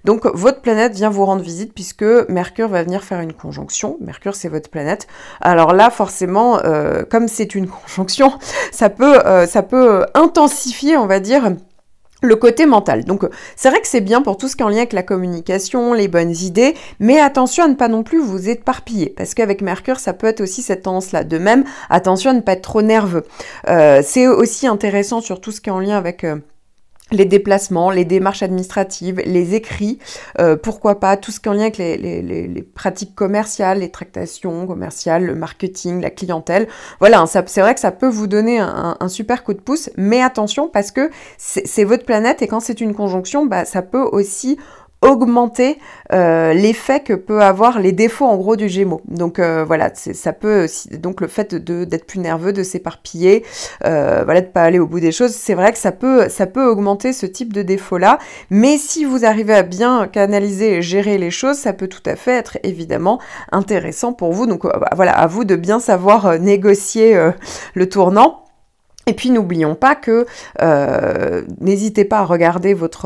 Donc, votre planète vient vous rendre visite puisque Mercure va venir faire une conjonction. Mercure, c'est votre planète. Alors là, forcément, comme c'est une conjonction, ça peut intensifier, on va dire, le côté mental. Donc, c'est vrai que c'est bien pour tout ce qui est en lien avec la communication, les bonnes idées, mais attention à ne pas non plus vous éparpiller, parce qu'avec Mercure, ça peut être aussi cette tendance-là. De même, attention à ne pas être trop nerveux. C'est aussi intéressant sur tout ce qui est en lien avec les déplacements, les démarches administratives, les écrits, pourquoi pas, tout ce qui est en lien avec les pratiques commerciales, les tractations commerciales, le marketing, la clientèle. Voilà, c'est vrai que ça peut vous donner un super coup de pouce, mais attention parce que c'est votre planète et quand c'est une conjonction, bah, ça peut aussi augmenter l'effet que peut avoir les défauts en gros du Gémeaux. Donc voilà, ça peut donc le fait d'être plus nerveux, de s'éparpiller, voilà, de pas aller au bout des choses, c'est vrai que ça peut augmenter ce type de défaut-là, mais si vous arrivez à bien canaliser et gérer les choses, ça peut tout à fait être évidemment intéressant pour vous. Donc voilà, à vous de bien savoir négocier le tournant. Et puis n'oublions pas que n'hésitez pas à regarder votre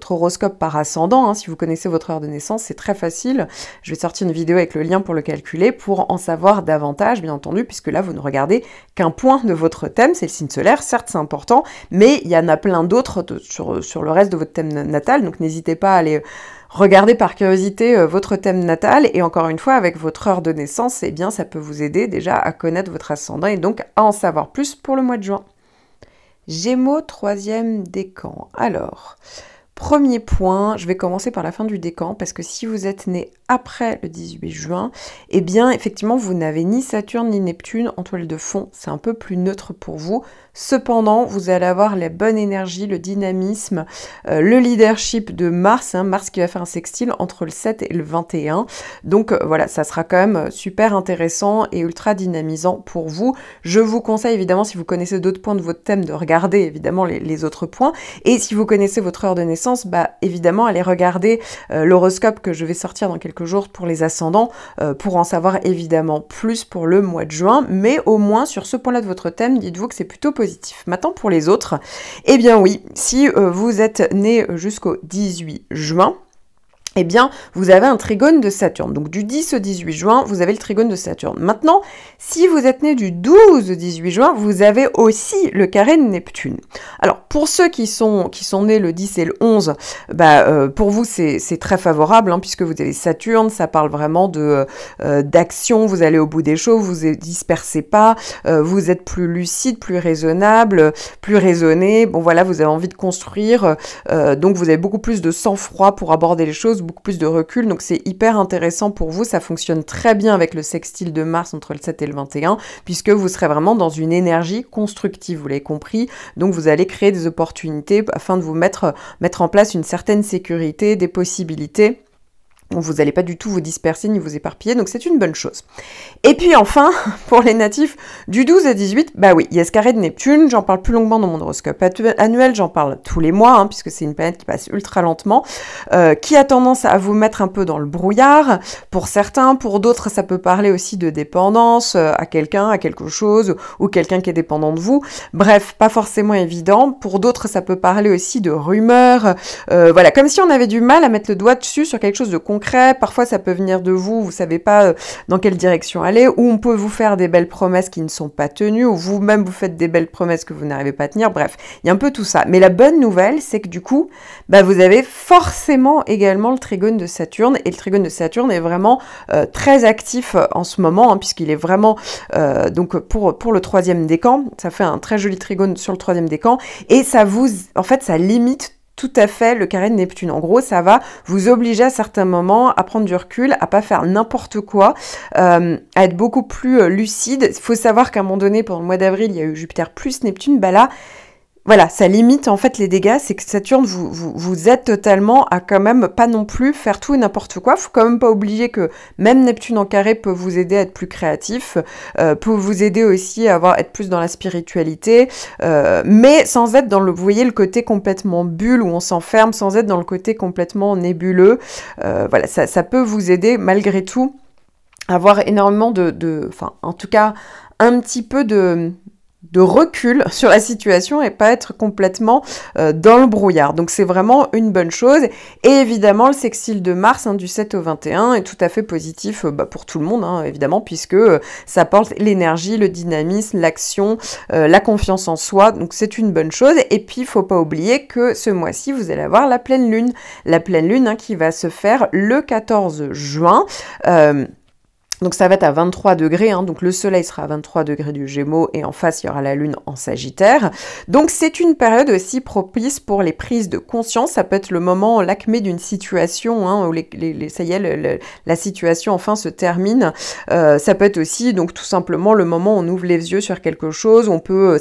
horoscope par ascendant, hein. Si vous connaissez votre heure de naissance, c'est très facile. Je vais sortir une vidéo avec le lien pour le calculer, pour en savoir davantage, bien entendu, puisque là vous ne regardez qu'un point de votre thème, c'est le signe solaire, certes c'est important, mais il y en a plein d'autres sur le reste de votre thème natal, donc n'hésitez pas à aller regardez par curiosité votre thème natal, et encore une fois, avec votre heure de naissance, eh bien, ça peut vous aider déjà à connaître votre ascendant et donc à en savoir plus pour le mois de juin. Gémeaux, troisième décan. Alors, premier point, je vais commencer par la fin du décan, parce que si vous êtes né après le 18 juin, eh bien, effectivement, vous n'avez ni Saturne ni Neptune en toile de fond, c'est un peu plus neutre pour vous. Cependant, vous allez avoir la bonne énergie, le dynamisme, le leadership de Mars, hein, Mars qui va faire un sextile entre le 7 et le 21. Donc voilà, ça sera quand même super intéressant et ultra dynamisant pour vous. Je vous conseille évidemment, si vous connaissez d'autres points de votre thème, de regarder évidemment les autres points. Et si vous connaissez votre heure de naissance, bah évidemment, allez regarder l'horoscope que je vais sortir dans quelques jours pour les ascendants, pour en savoir évidemment plus pour le mois de juin. Mais au moins, sur ce point-là de votre thème, dites-vous que c'est plutôt positif. Maintenant pour les autres, eh bien oui, si vous êtes né jusqu'au 18 juin, eh bien, vous avez un trigone de Saturne. Donc, du 10 au 18 juin, vous avez le trigone de Saturne. Maintenant, si vous êtes né du 12 au 18 juin, vous avez aussi le carré de Neptune. Alors, pour ceux qui sont nés le 10 et le 11, pour vous, c'est très favorable, hein, puisque vous avez Saturne, ça parle vraiment d'action, vous allez au bout des choses, vous ne dispersez pas, vous êtes plus lucide, plus raisonnable, plus raisonné. Bon, voilà, vous avez envie de construire, donc vous avez beaucoup plus de sang-froid pour aborder les choses, beaucoup plus de recul, donc c'est hyper intéressant pour vous, ça fonctionne très bien avec le sextile de Mars entre le 7 et le 21, puisque vous serez vraiment dans une énergie constructive, vous l'avez compris, donc vous allez créer des opportunités afin de vous mettre en place une certaine sécurité, des possibilités. Vous n'allez pas du tout vous disperser ni vous éparpiller, donc c'est une bonne chose. Et puis enfin, pour les natifs du 12 à 18, bah oui, il y a ce carré de Neptune, j'en parle plus longuement dans mon horoscope annuel, j'en parle tous les mois, hein, puisque c'est une planète qui passe ultra lentement, qui a tendance à vous mettre un peu dans le brouillard, pour certains, pour d'autres ça peut parler aussi de dépendance à quelqu'un, à quelque chose, ou quelqu'un qui est dépendant de vous, bref, pas forcément évident, pour d'autres ça peut parler aussi de rumeurs, voilà, comme si on avait du mal à mettre le doigt dessus sur quelque chose de concret. Parfois ça peut venir de vous, vous savez pas dans quelle direction aller, ou on peut vous faire des belles promesses qui ne sont pas tenues, ou vous-même vous faites des belles promesses que vous n'arrivez pas à tenir, bref, il y a un peu tout ça. Mais la bonne nouvelle, c'est que du coup, vous avez forcément également le trigone de Saturne, et le trigone de Saturne est vraiment très actif en ce moment, hein, puisqu'il est vraiment, donc pour le troisième décan, ça fait un très joli trigone sur le troisième décan, et ça ça limite tout à fait le carré de Neptune. En gros, ça va vous obliger à certains moments à prendre du recul, à pas faire n'importe quoi, à être beaucoup plus lucide. Il faut savoir qu'à un moment donné, pendant le mois d'avril, il y a eu Jupiter plus Neptune. Là, voilà, ça limite en fait les dégâts, c'est que Saturne vous aide totalement à quand même pas non plus faire tout et n'importe quoi. Faut quand même pas oublier que même Neptune en carré peut vous aider à être plus créatif, peut vous aider aussi à être plus dans la spiritualité, mais sans être vous voyez le côté complètement bulle où on s'enferme, sans être dans le côté complètement nébuleux. Voilà, ça peut vous aider malgré tout à avoir énormément en tout cas un petit peu de recul sur la situation et pas être complètement dans le brouillard. Donc c'est vraiment une bonne chose. Et évidemment, le sextile de Mars du 7 au 21 est tout à fait positif pour tout le monde, hein, évidemment, puisque ça apporte l'énergie, le dynamisme, l'action, la confiance en soi. Donc c'est une bonne chose. Et puis, il faut pas oublier que ce mois-ci, vous allez avoir la pleine lune. La pleine lune qui va se faire le 14 juin. Donc ça va être à 23 degrés, hein, donc le soleil sera à 23 degrés du Gémeaux et en face il y aura la lune en Sagittaire. Donc c'est une période aussi propice pour les prises de conscience, ça peut être le moment, l'acmé d'une situation, hein, où ça y est, la situation enfin se termine. Ça peut être aussi donc tout simplement le moment où on ouvre les yeux sur quelque chose,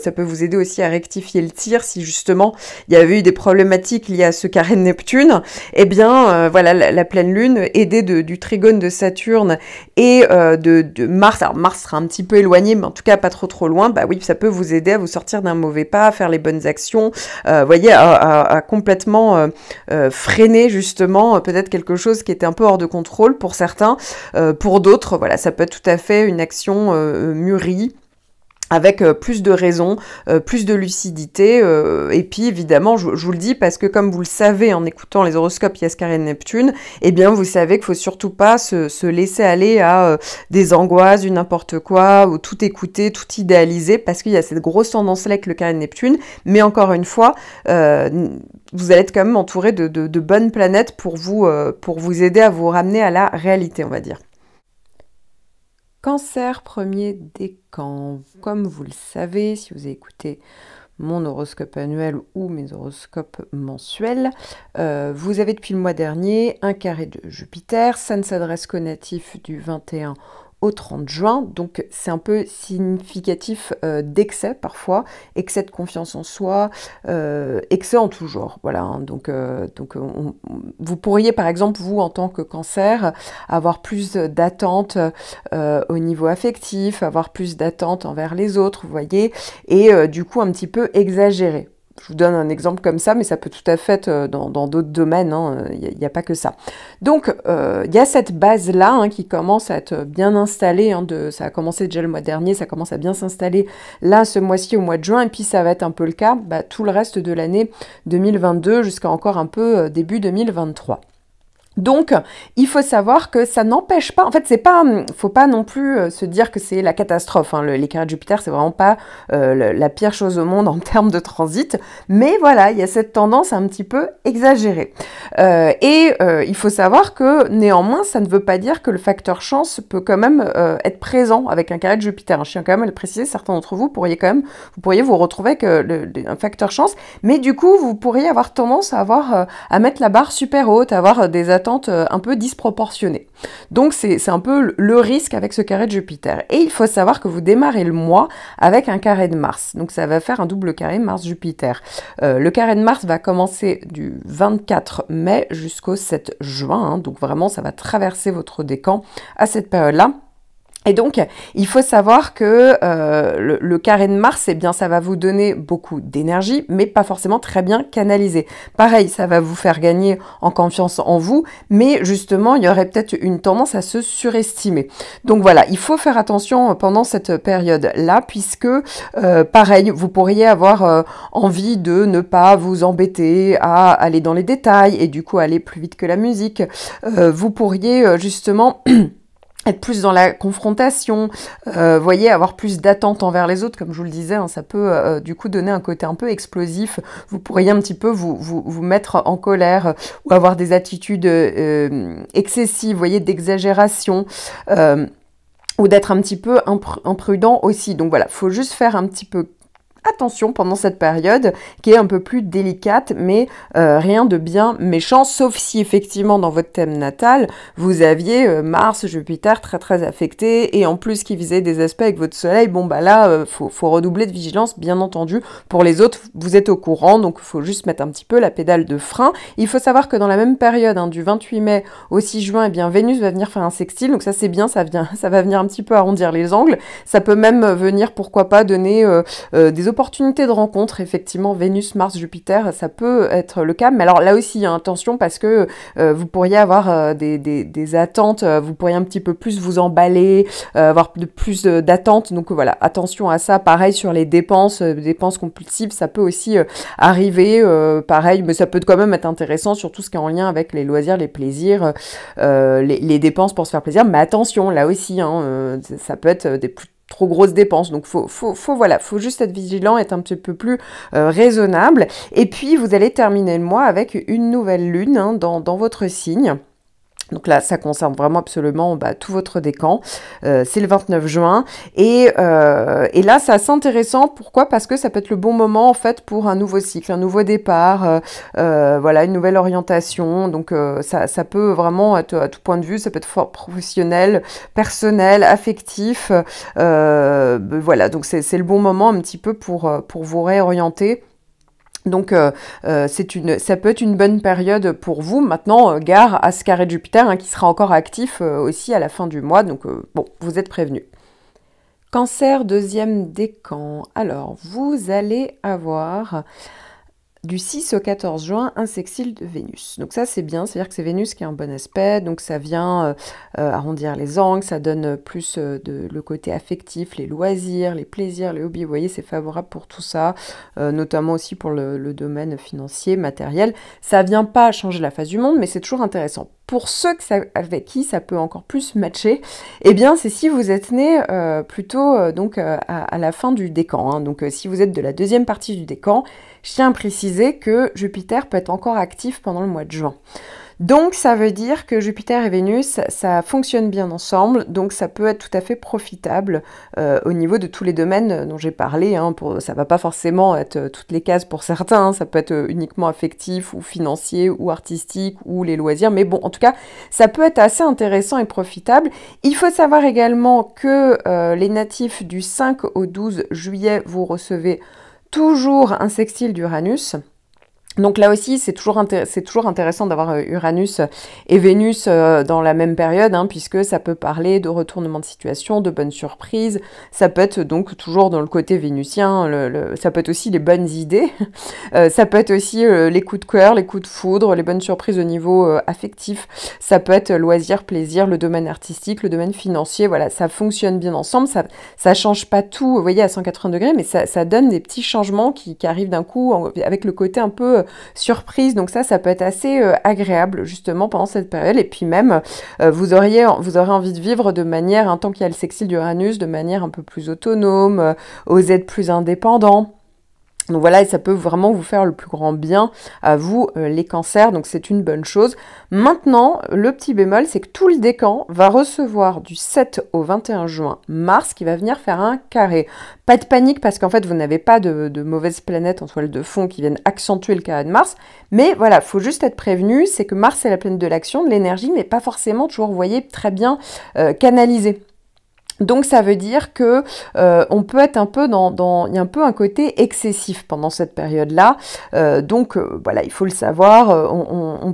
ça peut vous aider aussi à rectifier le tir si justement il y avait eu des problématiques liées à ce carré de Neptune. Eh bien voilà, la pleine lune aidée du trigone de Saturne et de Mars, alors Mars sera un petit peu éloigné, mais en tout cas pas trop loin, bah oui, ça peut vous aider à vous sortir d'un mauvais pas, à faire les bonnes actions, voyez, à complètement freiner justement peut-être quelque chose qui était un peu hors de contrôle pour certains, pour d'autres, voilà, ça peut être tout à fait une action mûrie, avec plus de raison, plus de lucidité, et puis évidemment, je vous le dis, parce que comme vous le savez en écoutant les horoscopes, il y a ce carré de Neptune, eh bien vous savez qu'il faut surtout pas se laisser aller à des angoisses, du n'importe quoi, ou tout écouter, tout idéaliser, parce qu'il y a cette grosse tendance-là avec le carré de Neptune, mais encore une fois, vous allez être quand même entouré de bonnes planètes pour vous aider à vous ramener à la réalité, on va dire. Cancer, premier décan. Comme vous le savez, si vous avez écouté mon horoscope annuel ou mes horoscopes mensuels, vous avez depuis le mois dernier un carré de Jupiter. Ça ne s'adresse qu'aux natifs du 21 au 30 juin, donc c'est un peu significatif d'excès parfois, excès de confiance en soi, excès en tout genre, voilà, hein, donc vous pourriez par exemple, vous en tant que cancer, avoir plus d'attentes au niveau affectif, avoir plus d'attentes envers les autres, vous voyez, et du coup un petit peu exagérer. Je vous donne un exemple comme ça, mais ça peut tout à fait être dans d'autres domaines, hein, il n'y a pas que ça. Donc, il y a cette base-là hein, qui commence à être bien installée, hein, ça a commencé déjà le mois dernier, ça commence à bien s'installer là, ce mois-ci, au mois de juin, et puis ça va être un peu le cas tout le reste de l'année 2022 jusqu'à encore un peu début 2023. Donc, il faut savoir que ça n'empêche pas, en fait, faut pas non plus se dire que c'est la catastrophe, hein. Les carrés de Jupiter, c'est vraiment pas la pire chose au monde en termes de transit, mais voilà, il y a cette tendance un petit peu exagérée. Il faut savoir que néanmoins, ça ne veut pas dire que le facteur chance peut quand même être présent avec un carré de Jupiter. Je tiens quand même à le préciser, certains d'entre vous pourriez vous retrouver avec un facteur chance, mais du coup, vous pourriez avoir tendance à mettre la barre super haute, à avoir des attentes un peu disproportionnées. Donc c'est un peu le risque avec ce carré de Jupiter. Et il faut savoir que vous démarrez le mois avec un carré de Mars. Donc ça va faire un double carré Mars-Jupiter. Le carré de Mars va commencer du 24 mai jusqu'au 7 juin. Hein, donc vraiment, ça va traverser votre décan à cette période-là. Et donc, il faut savoir que le carré de Mars, eh bien, ça va vous donner beaucoup d'énergie, mais pas forcément très bien canalisé. Pareil, ça va vous faire gagner en confiance en vous, mais justement, il y aurait peut-être une tendance à se surestimer. Donc voilà, il faut faire attention pendant cette période-là, puisque, pareil, vous pourriez avoir envie de ne pas vous embêter à aller dans les détails, et du coup, aller plus vite que la musique. Vous pourriez, justement... être plus dans la confrontation, voyez, avoir plus d'attentes envers les autres, comme je vous le disais, hein, ça peut du coup donner un côté un peu explosif. Vous pourriez un petit peu vous mettre en colère ou avoir des attitudes excessives, voyez, d'exagération. Ou d'être un petit peu imprudent aussi. Donc voilà, faut juste faire un petit peu attention pendant cette période qui est un peu plus délicate, mais rien de bien méchant, sauf si effectivement dans votre thème natal, vous aviez Mars, Jupiter très affectés, et en plus qui visait des aspects avec votre soleil, bon bah là, faut redoubler de vigilance, bien entendu. Pour les autres, vous êtes au courant, donc il faut juste mettre un petit peu la pédale de frein. Il faut savoir que dans la même période, hein, du 28 mai au 6 juin, eh bien Vénus va venir faire un sextile, donc ça c'est bien, ça va venir un petit peu arrondir les angles. Ça peut même venir, pourquoi pas, donner des opportunités de rencontre, effectivement, Vénus, Mars, Jupiter, ça peut être le cas, mais alors là aussi, hein, attention, parce que vous pourriez avoir des attentes, vous pourriez un petit peu plus vous emballer, avoir plus d'attentes, donc voilà, attention à ça. Pareil sur les dépenses compulsives, ça peut aussi arriver, pareil, mais ça peut quand même être intéressant sur tout ce qui est en lien avec les loisirs, les plaisirs, les dépenses pour se faire plaisir, mais attention, là aussi, hein, ça peut être des plus trop grosses dépenses, donc faut juste être vigilant, être un petit peu plus raisonnable, et puis vous allez terminer le mois avec une nouvelle lune, hein, dans votre signe. Donc là, ça concerne vraiment absolument tout votre décan. C'est le 29 juin. Et là, c'est assez intéressant. Pourquoi? Parce que ça peut être le bon moment, en fait, pour un nouveau cycle, un nouveau départ, voilà, une nouvelle orientation. Donc, ça peut vraiment être à tout point de vue. Ça peut être fort professionnel, personnel, affectif. Voilà, donc c'est le bon moment un petit peu pour vous réorienter. Donc, ça peut être une bonne période pour vous. Maintenant, gare à ce carré de Jupiter qui sera encore actif aussi à la fin du mois. Donc, bon, vous êtes prévenus. Cancer, deuxième décan. Alors, vous allez avoir du 6 au 14 juin un sextile de Vénus. Donc ça, c'est bien, c'est-à-dire que c'est Vénus qui a un bon aspect, donc ça vient arrondir les angles, ça donne plus le côté affectif, les loisirs, les plaisirs, les hobbies. Vous voyez, c'est favorable pour tout ça, notamment aussi pour le domaine financier, matériel. Ça vient pas changer la face du monde, mais c'est toujours intéressant. Pour ceux avec qui ça peut encore plus matcher, eh bien, c'est si vous êtes né plutôt donc à la fin du décan. Donc, si vous êtes de la deuxième partie du décan, je tiens à préciser que Jupiter peut être encore actif pendant le mois de juin. Donc, ça veut dire que Jupiter et Vénus, ça fonctionne bien ensemble, donc ça peut être tout à fait profitable au niveau de tous les domaines dont j'ai parlé. Ça va pas forcément être toutes les cases pour certains, ça peut être uniquement affectif ou financier ou artistique ou les loisirs, mais bon, en tout cas, ça peut être assez intéressant et profitable. Il faut savoir également que les natifs du 5 au 12 juillet, vous recevez toujours un sextile d'Uranus. Donc là aussi, c'est toujours intéressant d'avoir Uranus et Vénus dans la même période, puisque ça peut parler de retournement de situation, de bonnes surprises. Ça peut être donc toujours dans le côté vénusien, ça peut être aussi les bonnes idées. Ça peut être aussi les coups de cœur, les coups de foudre, les bonnes surprises au niveau affectif. Ça peut être loisir, plaisir, le domaine artistique, le domaine financier. Voilà, ça fonctionne bien ensemble. Ça change pas tout, vous voyez, à 180 degrés, mais ça donne des petits changements qui arrivent d'un coup avec le côté un peu surprise. Donc ça peut être assez agréable justement pendant cette période. Et puis même, vous aurez envie de vivre de manière, tant qu'il y a le sextile d'Uranus, de manière un peu plus autonome, oser être plus indépendant. Donc voilà, et ça peut vraiment vous faire le plus grand bien à vous, les cancers, donc c'est une bonne chose. Maintenant, le petit bémol, c'est que tout le décan va recevoir du 7 au 21 juin Mars qui va venir faire un carré. Pas de panique parce qu'en fait, vous n'avez pas de mauvaises planètes en toile de fond qui viennent accentuer le carré de Mars. Mais voilà, faut juste être prévenu, c'est que Mars c'est la planète de l'action, de l'énergie, mais pas forcément toujours, vous voyez, très bien canalisée. Donc ça veut dire que on peut être un peu il y a un peu un côté excessif pendant cette période-là. Donc voilà, il faut le savoir.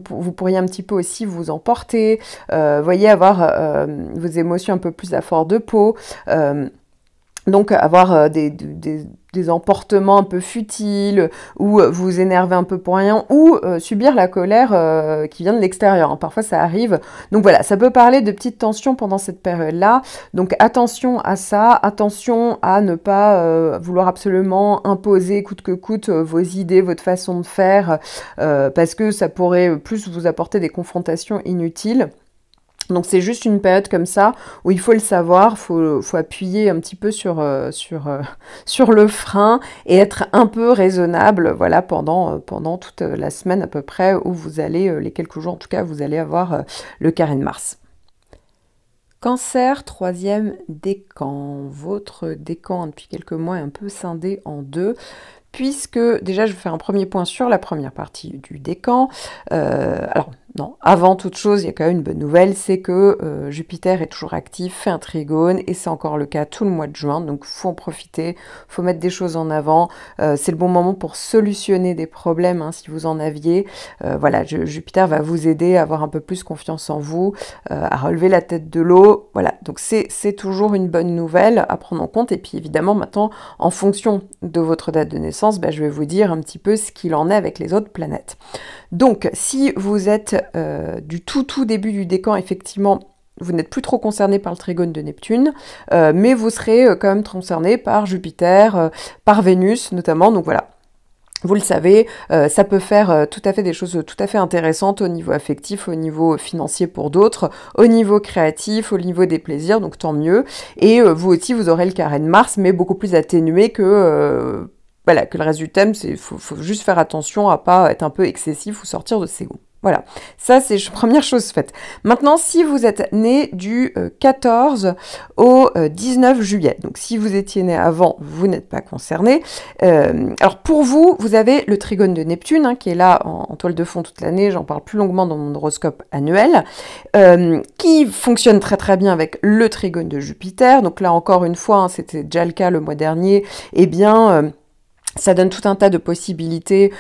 Vous pourriez un petit peu aussi vous emporter, voyez, avoir vos émotions un peu plus à fleur de peau. Donc avoir des emportements un peu futiles, ou vous énerver un peu pour rien, ou subir la colère qui vient de l'extérieur. Parfois ça arrive. Donc voilà, ça peut parler de petites tensions pendant cette période-là. Donc attention à ça, attention à ne pas vouloir absolument imposer coûte que coûte vos idées, votre façon de faire, parce que ça pourrait plus vous apporter des confrontations inutiles. Donc c'est juste une période comme ça où il faut le savoir, faut appuyer un petit peu sur le frein et être un peu raisonnable, voilà, pendant toute la semaine à peu près où vous allez, les quelques jours en tout cas, vous allez avoir le carré de Mars. Cancer, troisième décan. Votre décan depuis quelques mois est un peu scindé en deux. Puisque déjà je vais faire un premier point sur la première partie du décan. Alors non, avant toute chose, il y a quand même une bonne nouvelle, c'est que Jupiter est toujours actif, fait un trigone, et c'est encore le cas tout le mois de juin, donc faut en profiter, faut mettre des choses en avant, c'est le bon moment pour solutionner des problèmes, si vous en aviez. Voilà, Jupiter va vous aider à avoir un peu plus confiance en vous, à relever la tête de l'eau, voilà, donc c'est toujours une bonne nouvelle à prendre en compte. Et puis évidemment maintenant, en fonction de votre date de naissance, je vais vous dire un petit peu ce qu'il en est avec les autres planètes. Donc, si vous êtes du tout début du décan, effectivement, vous n'êtes plus trop concerné par le trigone de Neptune, mais vous serez quand même concerné par Jupiter, par Vénus notamment, donc voilà. Vous le savez, ça peut faire tout à fait des choses tout à fait intéressantes au niveau affectif, au niveau financier pour d'autres, au niveau créatif, au niveau des plaisirs, donc tant mieux. Et vous aussi, vous aurez le carré de Mars, mais beaucoup plus atténué que le reste du thème. Il faut juste faire attention à pas être un peu excessif ou sortir de ses gonds. Voilà, ça c'est première chose faite. Maintenant, si vous êtes né du 14 au 19 juillet, donc si vous étiez né avant, vous n'êtes pas concerné. Alors pour vous, vous avez le trigone de Neptune, hein, qui est là en toile de fond toute l'année, j'en parle plus longuement dans mon horoscope annuel, qui fonctionne très très bien avec le trigone de Jupiter. Donc là encore une fois, hein, c'était déjà le cas le mois dernier, eh bien... ça donne tout un tas de possibilités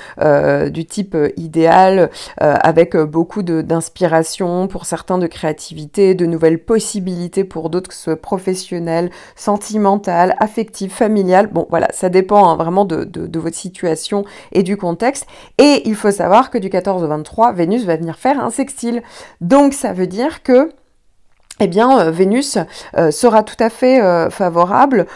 du type idéal, avec beaucoup d'inspiration, pour certains de créativité, de nouvelles possibilités pour d'autres, que ce soit professionnelles, sentimentales, affectives, familiales. Bon, voilà, ça dépend hein, vraiment de votre situation et du contexte. Et il faut savoir que du 14 au 23, Vénus va venir faire un sextile. Donc, ça veut dire que eh bien, Vénus sera tout à fait favorable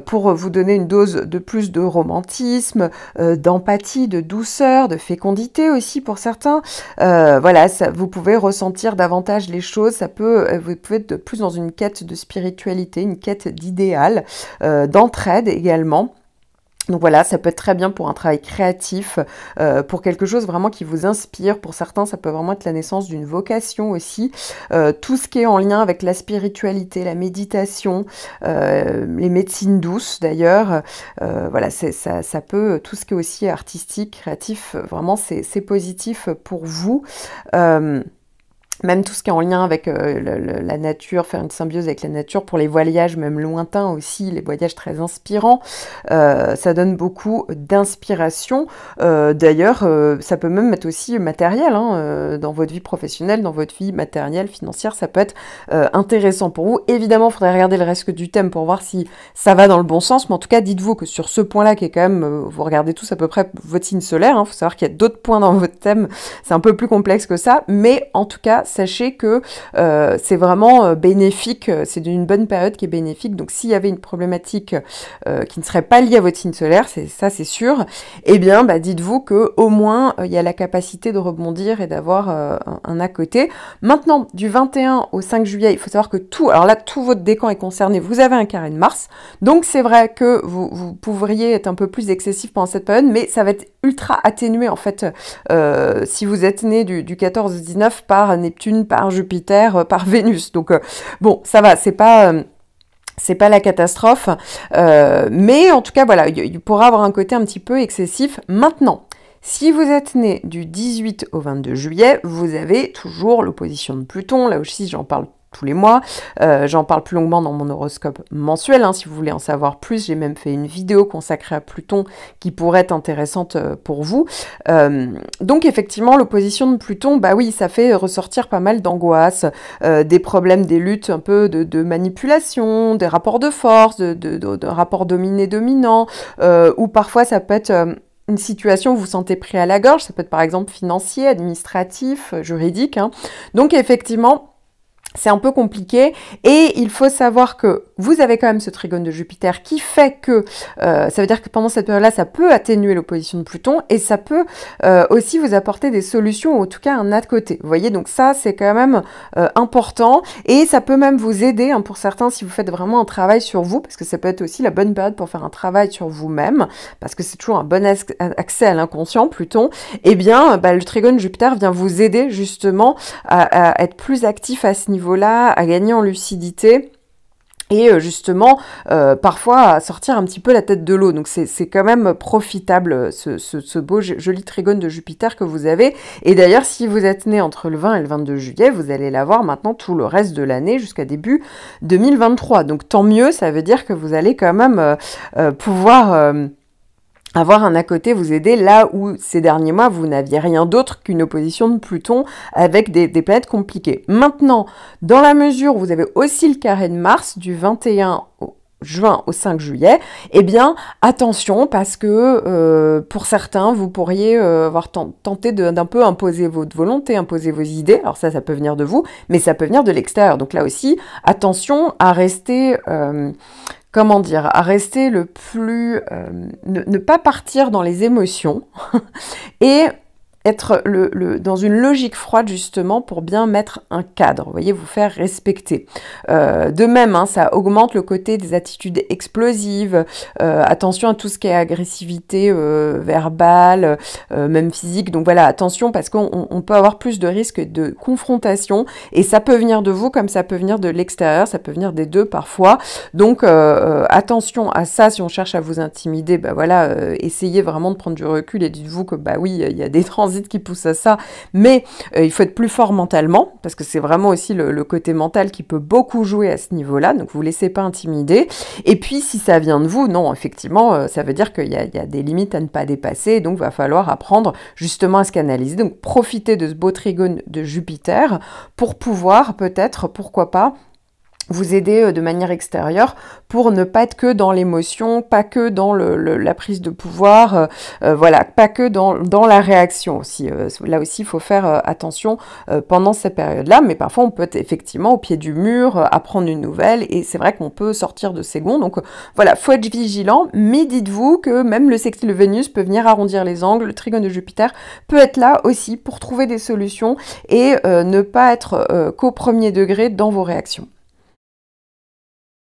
pour vous donner une dose de plus de romantisme, d'empathie, de douceur, de fécondité aussi pour certains. Voilà, ça, vous pouvez ressentir davantage les choses. Ça peut, vous pouvez être de plus dans une quête de spiritualité, une quête d'idéal, d'entraide également. Donc voilà, ça peut être très bien pour un travail créatif, pour quelque chose vraiment qui vous inspire. Pour certains, ça peut vraiment être la naissance d'une vocation aussi. Tout ce qui est en lien avec la spiritualité, la méditation, les médecines douces d'ailleurs. Voilà, ça peut, tout ce qui est aussi artistique, créatif, vraiment c'est positif pour vous. Même tout ce qui est en lien avec la nature, faire une symbiose avec la nature, pour les voyages même lointains aussi, les voyages très inspirants, ça donne beaucoup d'inspiration. D'ailleurs, ça peut même être aussi matériel, hein, dans votre vie professionnelle, dans votre vie matérielle, financière, ça peut être intéressant pour vous. Évidemment, il faudrait regarder le reste du thème pour voir si ça va dans le bon sens, mais en tout cas, dites-vous que sur ce point-là, qui est quand même, vous regardez tous à peu près votre signe solaire, il faut savoir qu'il y a d'autres points dans votre thème, c'est un peu plus complexe que ça, mais en tout cas, sachez que c'est vraiment bénéfique, c'est d'une bonne période qui est bénéfique. Donc s'il y avait une problématique qui ne serait pas liée à votre signe solaire, c'est sûr, eh bien dites-vous que au moins il y a la capacité de rebondir et d'avoir un à côté. Maintenant, du 21 au 5 juillet, il faut savoir que alors là, tout votre décan est concerné, vous avez un carré de Mars, donc c'est vrai que vous pourriez être un peu plus excessif pendant cette période, mais ça va être ultra atténué en fait si vous êtes né du 14 au 19 par Neptune, par Jupiter, par Vénus. Donc bon, ça va, c'est pas la catastrophe, mais en tout cas voilà, il pourra avoir un côté un petit peu excessif. Maintenant, si vous êtes né du 18 au 22 juillet, vous avez toujours l'opposition de Pluton. Là aussi, j'en parle tous les mois. J'en parle plus longuement dans mon horoscope mensuel, hein, si vous voulez en savoir plus. J'ai même fait une vidéo consacrée à Pluton qui pourrait être intéressante pour vous. Donc effectivement, l'opposition de Pluton, bah oui, ça fait ressortir pas mal d'angoisse, des problèmes, des luttes un peu de manipulation, des rapports de force, de rapports dominé-dominant, ou parfois ça peut être... une situation où vous vous sentez pris à la gorge, ça peut être par exemple financier, administratif, juridique, hein. Donc effectivement, c'est un peu compliqué et il faut savoir que vous avez quand même ce trigone de Jupiter qui fait que ça veut dire que pendant cette période-là, ça peut atténuer l'opposition de Pluton et ça peut aussi vous apporter des solutions ou en tout cas un à côté. Vous voyez, donc ça c'est quand même important et ça peut même vous aider hein, pour certains si vous faites vraiment un travail sur vous parce que ça peut être aussi la bonne période pour faire un travail sur vous-même parce que c'est toujours un bon accès à l'inconscient Pluton. Eh bien, le trigone Jupiter vient vous aider justement à être plus actif à ce niveau là, à gagner en lucidité et justement parfois à sortir un petit peu la tête de l'eau. Donc c'est quand même profitable ce beau joli trigone de Jupiter que vous avez. Et d'ailleurs si vous êtes né entre le 20 et le 22 juillet, vous allez l'avoir maintenant tout le reste de l'année jusqu'à début 2023. Donc tant mieux, ça veut dire que vous allez quand même pouvoir... avoir un à côté, vous aider là où ces derniers mois, vous n'aviez rien d'autre qu'une opposition de Pluton avec des planètes compliquées. Maintenant, dans la mesure où vous avez aussi le carré de Mars du 21 juin au 5 juillet, eh bien, attention parce que pour certains, vous pourriez avoir tenté d'un peu imposer votre volonté, imposer vos idées. Alors ça peut venir de vous, mais ça peut venir de l'extérieur. Donc là aussi, attention à rester... comment dire, à rester le plus... ne pas partir dans les émotions et être dans une logique froide justement pour bien mettre un cadre, vous voyez, vous faire respecter. De même, hein, ça augmente le côté des attitudes explosives, attention à tout ce qui est agressivité verbale, même physique, donc voilà, attention parce qu'on peut avoir plus de risques de confrontation et ça peut venir de vous comme ça peut venir de l'extérieur, ça peut venir des deux parfois, donc attention à ça. Si on cherche à vous intimider, bah voilà, essayez vraiment de prendre du recul et dites-vous que bah oui, il y a des transits qui poussent à ça, mais il faut être plus fort mentalement, parce que c'est vraiment aussi le côté mental qui peut beaucoup jouer à ce niveau-là, donc vous ne laissez pas intimider. Et puis si ça vient de vous, non, effectivement, ça veut dire qu'il y a des limites à ne pas dépasser, donc il va falloir apprendre justement à se canaliser, donc profitez de ce beau trigone de Jupiter pour pouvoir peut-être, pourquoi pas, vous aider de manière extérieure pour ne pas être que dans l'émotion, pas que dans la prise de pouvoir, voilà, pas que dans la réaction aussi. Là aussi, il faut faire attention pendant cette période-là, mais parfois on peut être effectivement au pied du mur, apprendre une nouvelle, et c'est vrai qu'on peut sortir de ses gonds. Donc voilà, faut être vigilant, mais dites-vous que même le sextile de Vénus peut venir arrondir les angles, le trigone de Jupiter peut être là aussi pour trouver des solutions et ne pas être qu'au premier degré dans vos réactions.